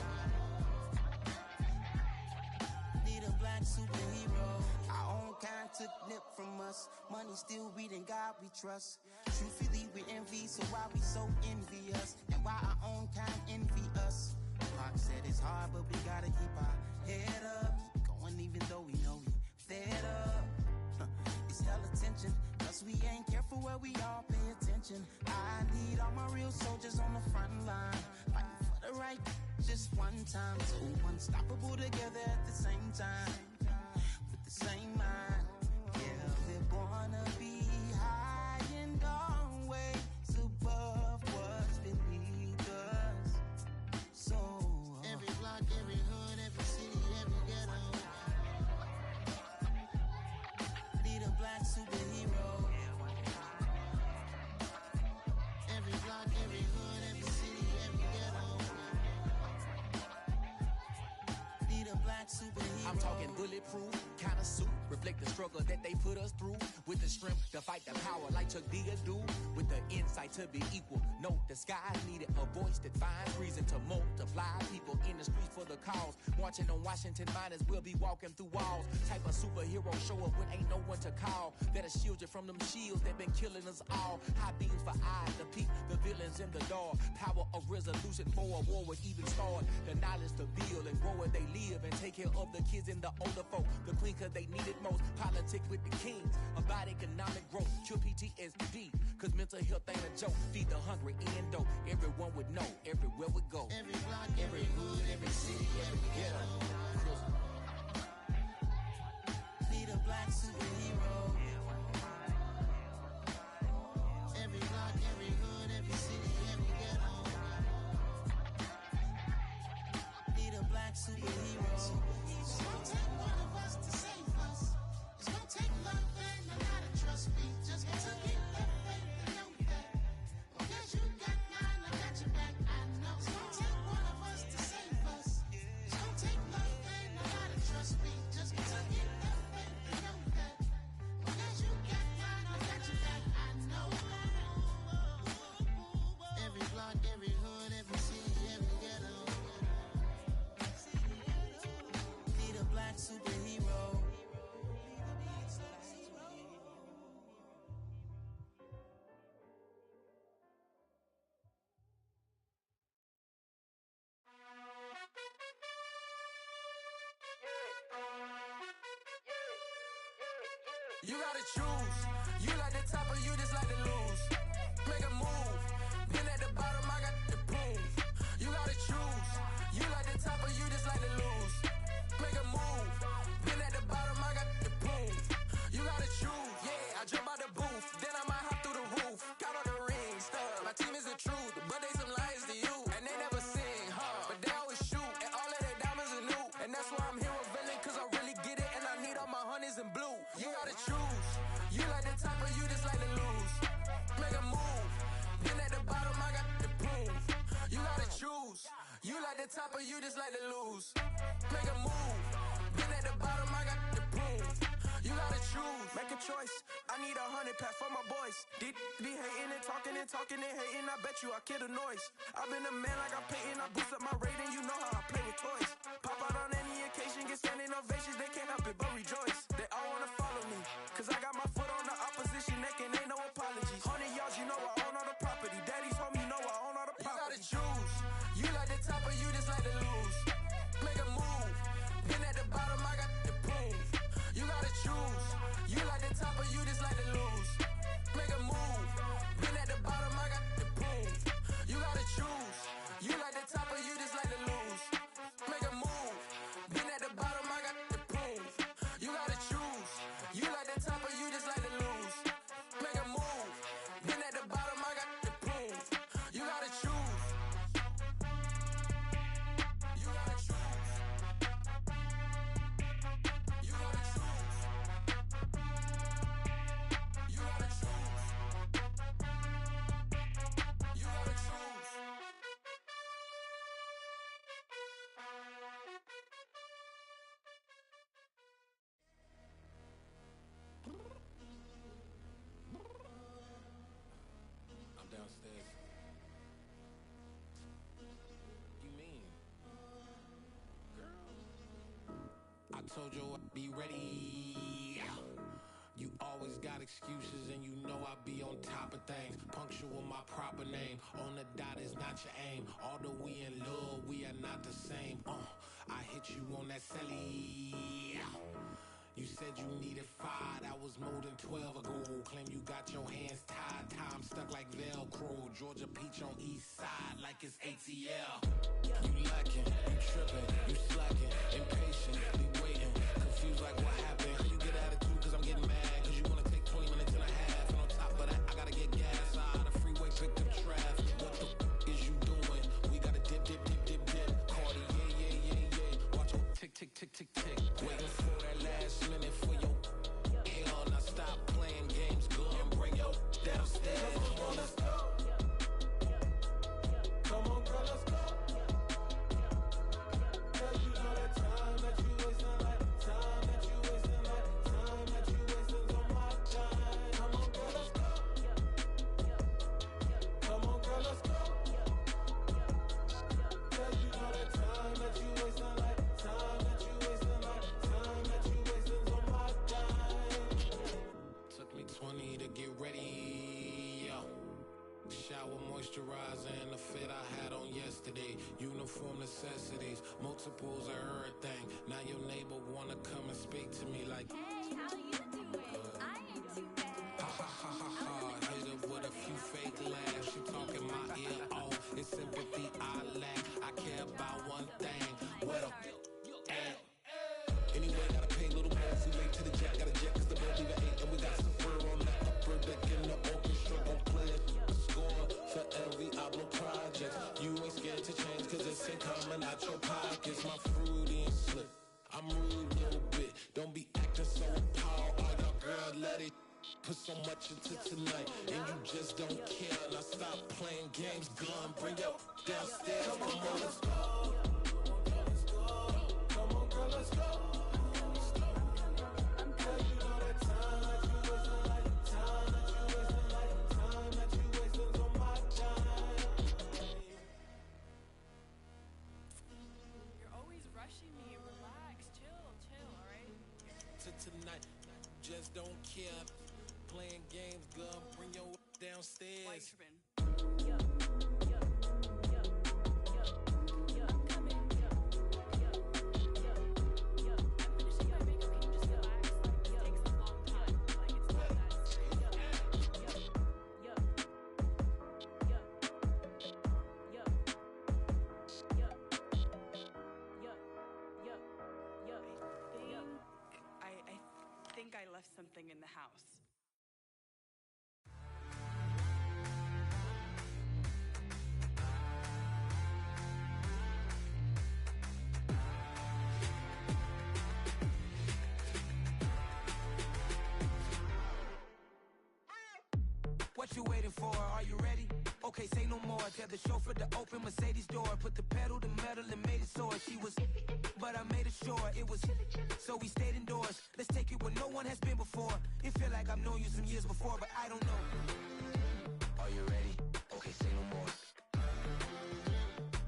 Need a black superhero. Our own kind took nip from us. Money still reading God we trust. Truthfully we envy, so why we so envious? And why our own kind envy us? Pac said it's hard, but we gotta keep our head up. Going even though we know we fed up. It's hell attention, cause we ain't careful where we all pay attention. I need all my real soldiers on the front line, fighting for the right just one time. So unstoppable together at the same time, with the same mind. Yeah, we're born to be high and always above what's black superhero. I'm talking bulletproof, kind of suit, reflect the struggle that they put us through. With the strength to fight the power like Chuck D do. With the insight to be equal. Note the skies needed a voice that finds reason to multiply. People in the streets for the cause. Marching on Washington miners will be walking through walls. Type of superhero show up when ain't no one to call. That'll shield you from them shields that been killing us all. High beams for eyes to peek the villains in the dark. Power of resolution for a war would even start. The knowledge to build and grow where they live and take care of the kids and the older folk. The queen cause they need it most. Politic with the kings. About economic growth. Cure PTSD. Cause mental health ain't a joke. Feed the hungry and dope. Everyone would know. Everywhere we go. Every block, every hood, every city, every ghetto. Need a black superhero. Every block, every hood, every city, every ghetto. Need a black superhero. It's gonna take one of us to save us. It's gonna take love and a lot of trust. We just got to get that faith and know that. Because you got mine, I got your back. I know. It's gonna take one of us to save us. It's gonna take love and a lot of trust. We just got to get that faith and know that. Because you got mine, I got your back. I know. Every block, every hood, every city, every ghetto. Need a black superhero. You gotta choose. You like the top or you just like to lose. Make a move. Been at the bottom, I got the proof. You gotta choose. You like the top or you just like to lose. Make a move. Been at the bottom, I got the proof. You gotta choose. Yeah, I jump out the booth. Then I might hop through the roof. Got all the rings, stuff. My team is the truth, but they some liars to you. And they never sing, but they always shoot. And all of their diamonds are new. And that's why I'm here revealing, cause I really get it. And I need all my honeys in blue. You gotta choose. You like the top or you just like to lose. Make a move. Been at the bottom, I got the proof. You gotta choose. You like the top or you just like to lose. Make a move. Been at the bottom, I got the proof. You gotta choose. Make a choice. I need 100 pack for my boys. Be hating and talking and hating. I bet you I kill the noise. I've been a man like I'm Peyton. I boost up my rating. You know how I play with toys. Pop out on any occasion, get standing ovations. They can't help it but rejoice. They all wanna follow me, cause I got my foot on the opposition neck and ain't no apologies. 100 yards, you know I own all the property. Daddy's home, you know I own all the property. You gotta choose. You like the top or you just like to lose. Make a move. Been at the bottom, I got the proof. You gotta choose. You like the top or you just like to lose. Make a move. Been at the bottom, I got the proof. You gotta choose. You like the top or you just like to lose. Make a move. Been at the bottom, I got the proof. You gotta choose. You like the top or you just like to lose. Make a move. Been at the bottom, I got the proof. You gotta choose. You gotta choose. You gotta choose. You gotta choose. You gotta choose. I'm downstairs. You mean? Girl, I told you I'd be ready. You always got excuses and you know I be on top of things. Punctual my proper name. On the dot is not your aim. Although we in love, we are not the same. I hit you on that celly. You said you needed 5, that was more than 12 ago. Claim you got your hands tied, time stuck like Velcro. Georgia Peach on east side like it's ATL. You lacking, you tripping, you slacking, impatient, be waiting, confused like what happened. You get attitude cause I'm getting mad, cause you wanna take 20 minutes and a half. And on top of that, I gotta get gas out of the freeway, pick up traffic. What the is you doing? We gotta dip. Cardi, yeah. Watch your tick. Waiting for that last minute for your hell. Now stop playing games, go and bring your downstairs. Come on, let's go. Come on, girl, let's go. Girl, you shower moisturizer and the fit I had on yesterday. Uniform necessities, multiples of everything. Now your neighbor wanna come and speak to me like, hey, how you doing? I ain't too bad. Ha ha ha ha ha. Hit her with a few fake laughs. She talking my ear off. It's sympathy I lack. I care about one thing. What up? Anyway, gotta pay a little more. We late to the jet, got a jet cause the boat leave at 8. And we got some fur on that upper deck in the orchestra. Gon' play a score for every album project. You ain't scared to change cause it's ain't coming out your pockets. My fruity and slick, I'm rude a little bit. Don't be acting so appalled. Oh, your girl, let it put so much into tonight. And you just don't care. Now stop playing games, gun, bring your downstairs. Come on, let's go. Come on, girl, let's go. Tonight, just don't care. Playing games, gun, bring your downstairs. I left something in the house. What you waiting for? Are you ready? Okay, say no more. Tell the chauffeur to open Mercedes door. Put the pedal to metal and made it soar. She was, but I made it sure it was. So we stayed indoors. Let's take it where no one has been before. It feel like I've known you some years before, but I don't know. Are you ready? Okay, say no more.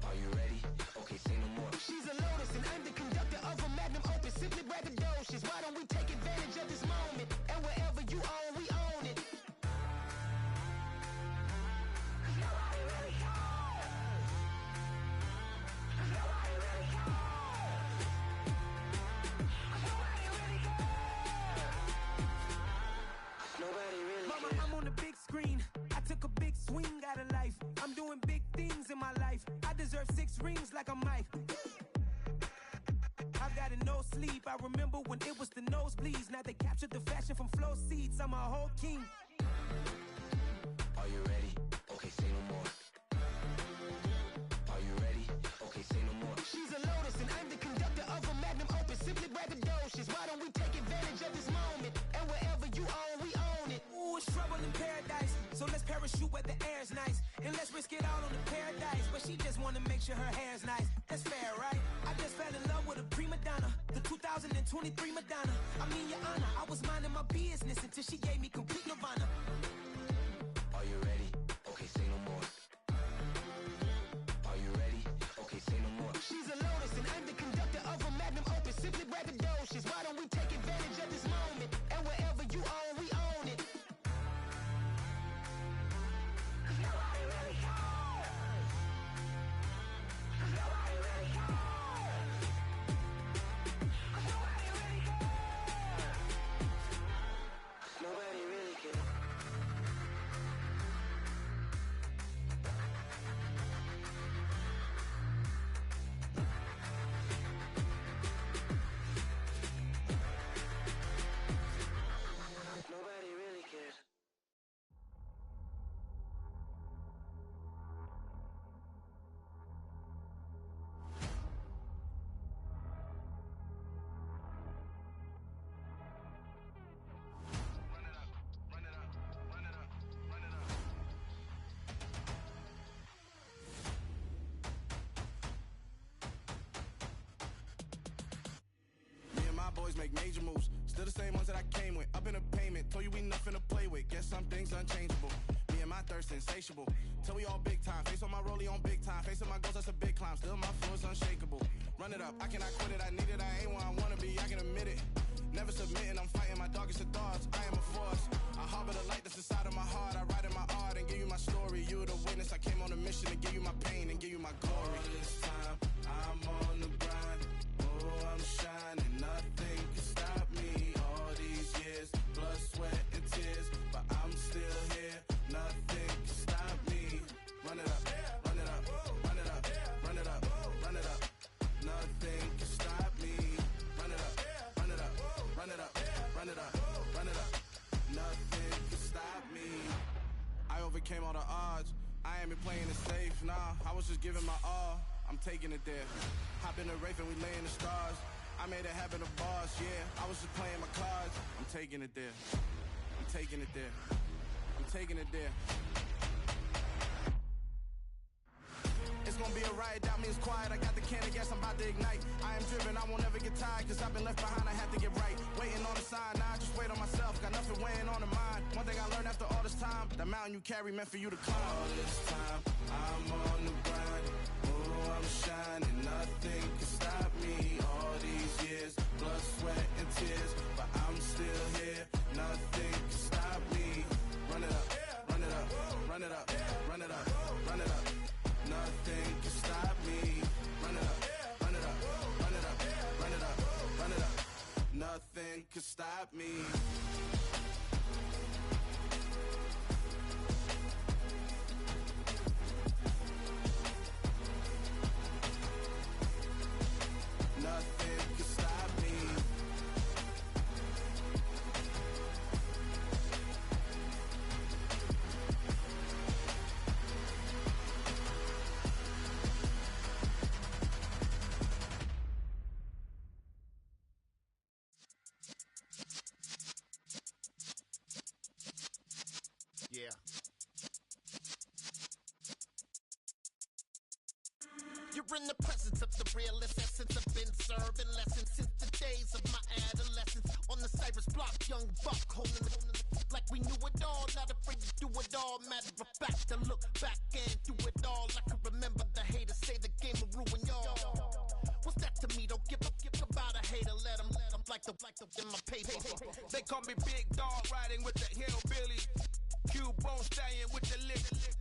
Are you ready? Okay, say no more. She's a Lotus and I'm the conductor of a Magnum Opus. Simply braggadocious. Why don't we take advantage of this moment? And wherever you own, we own it. I'm on the big screen. I took a big swing out of life. I'm doing big things in my life. I deserve 6 rings like I'm Mike. I've got no sleep. I remember when it was the nosebleeds. Now they captured the fashion from flow seats. I'm a whole king. Are you ready? Okay, say no more. Are you ready? Okay, say no more. She's a Lotus and I'm the conductor of a Magnum Opus. Simply braggadocious. Why don't we take advantage of this moment? And wherever you own, we own it. Ooh, it's trouble in paradise. So let's parachute where the air's nice. And let's risk it all on the paradise. But she just wanna make sure her hair's nice. That's fair, right? I just fell in love with a prima donna. The 2023 Madonna. I mean, your honor, I was minding my business until she gave me complete nirvana. Are you ready? Okay, say no more. Are you ready? Okay, say no more. She's a Lotus and I'm the conductor of a Magnum Opus. Simply braggadocious. Why don't we take advantage of this moment? And wherever you own, we own it. Nobody really cares. Nobody really cares. Nobody really cares. Nobody really cares. Nobody really cares. Me and my boys make major moves. Still the same ones that I came with. Up in a payment. Told you we nothing to play with. Guess some things unchangeable. Me and my thirst insatiable. Till we all big time. Face on my rollie on big time. Face on my goals, that's a big climb. Still my flow is unshakable. Run it up. I cannot quit it. I need it. I ain't where I wanna be. I can admit it. Never submitting, I'm fighting my darkest of thoughts. I am a force. I harbor the light that's inside of my heart. I write in my art and give you my story. You the witness. I came on a mission to give you my pain and give you my glory. All this time, I'm on the grind. Oh, I'm shining. Nothing can stop me. All these years, blood, sweat, and tears. But I'm still here. Nothing can stop me. Run it up, run it up, run it up, run it up, run it up. Nothing can stop me. Run it up, run it up, run it up, run it up, run it up. Nothing can stop me. I overcame all the odds. I ain't been playing it safe, nah. I was just giving my all. I'm taking it there. Hop in the Wraith and we lay in the stars. I made it happen, the boss, yeah. I was just playing my cards. I'm taking it there. I'm taking it there. I'm taking it there. It's gonna be a riot, doubt me it's quiet. I got the can of gas, I'm about to ignite. I am driven, I won't ever get tired, cause I've been left behind, I have to get right. Waiting on the sign, now I just wait on myself. Got nothing weighing on the mind. One thing I learned after all this time, the mountain you carry meant for you to climb. All this time, I'm on the grind. Oh, I'm shining, nothing can stop me. All these years, blood, sweat, and tears. But I'm still here, nothing can stop me. Run it up, run it up, run it up, run it up, run it up. Nothing can stop me. Run it up, run it up, run it up, run it up, run it up. Nothing can stop me. Nothing can stop me. Yeah. You're in the presence of the realest essence. I've been serving lessons since the days of my adolescence. On the Cypress block, young buck holding it like we knew it all. Not afraid to do it all. Matter of fact, to look back and do it all. I can remember the haters say the game will ruin y'all. What's that to me? Don't give about a hater. Let them like the in my paper. They call me Big Dog, riding with the hillbilly. Cube bone stallion with the lick.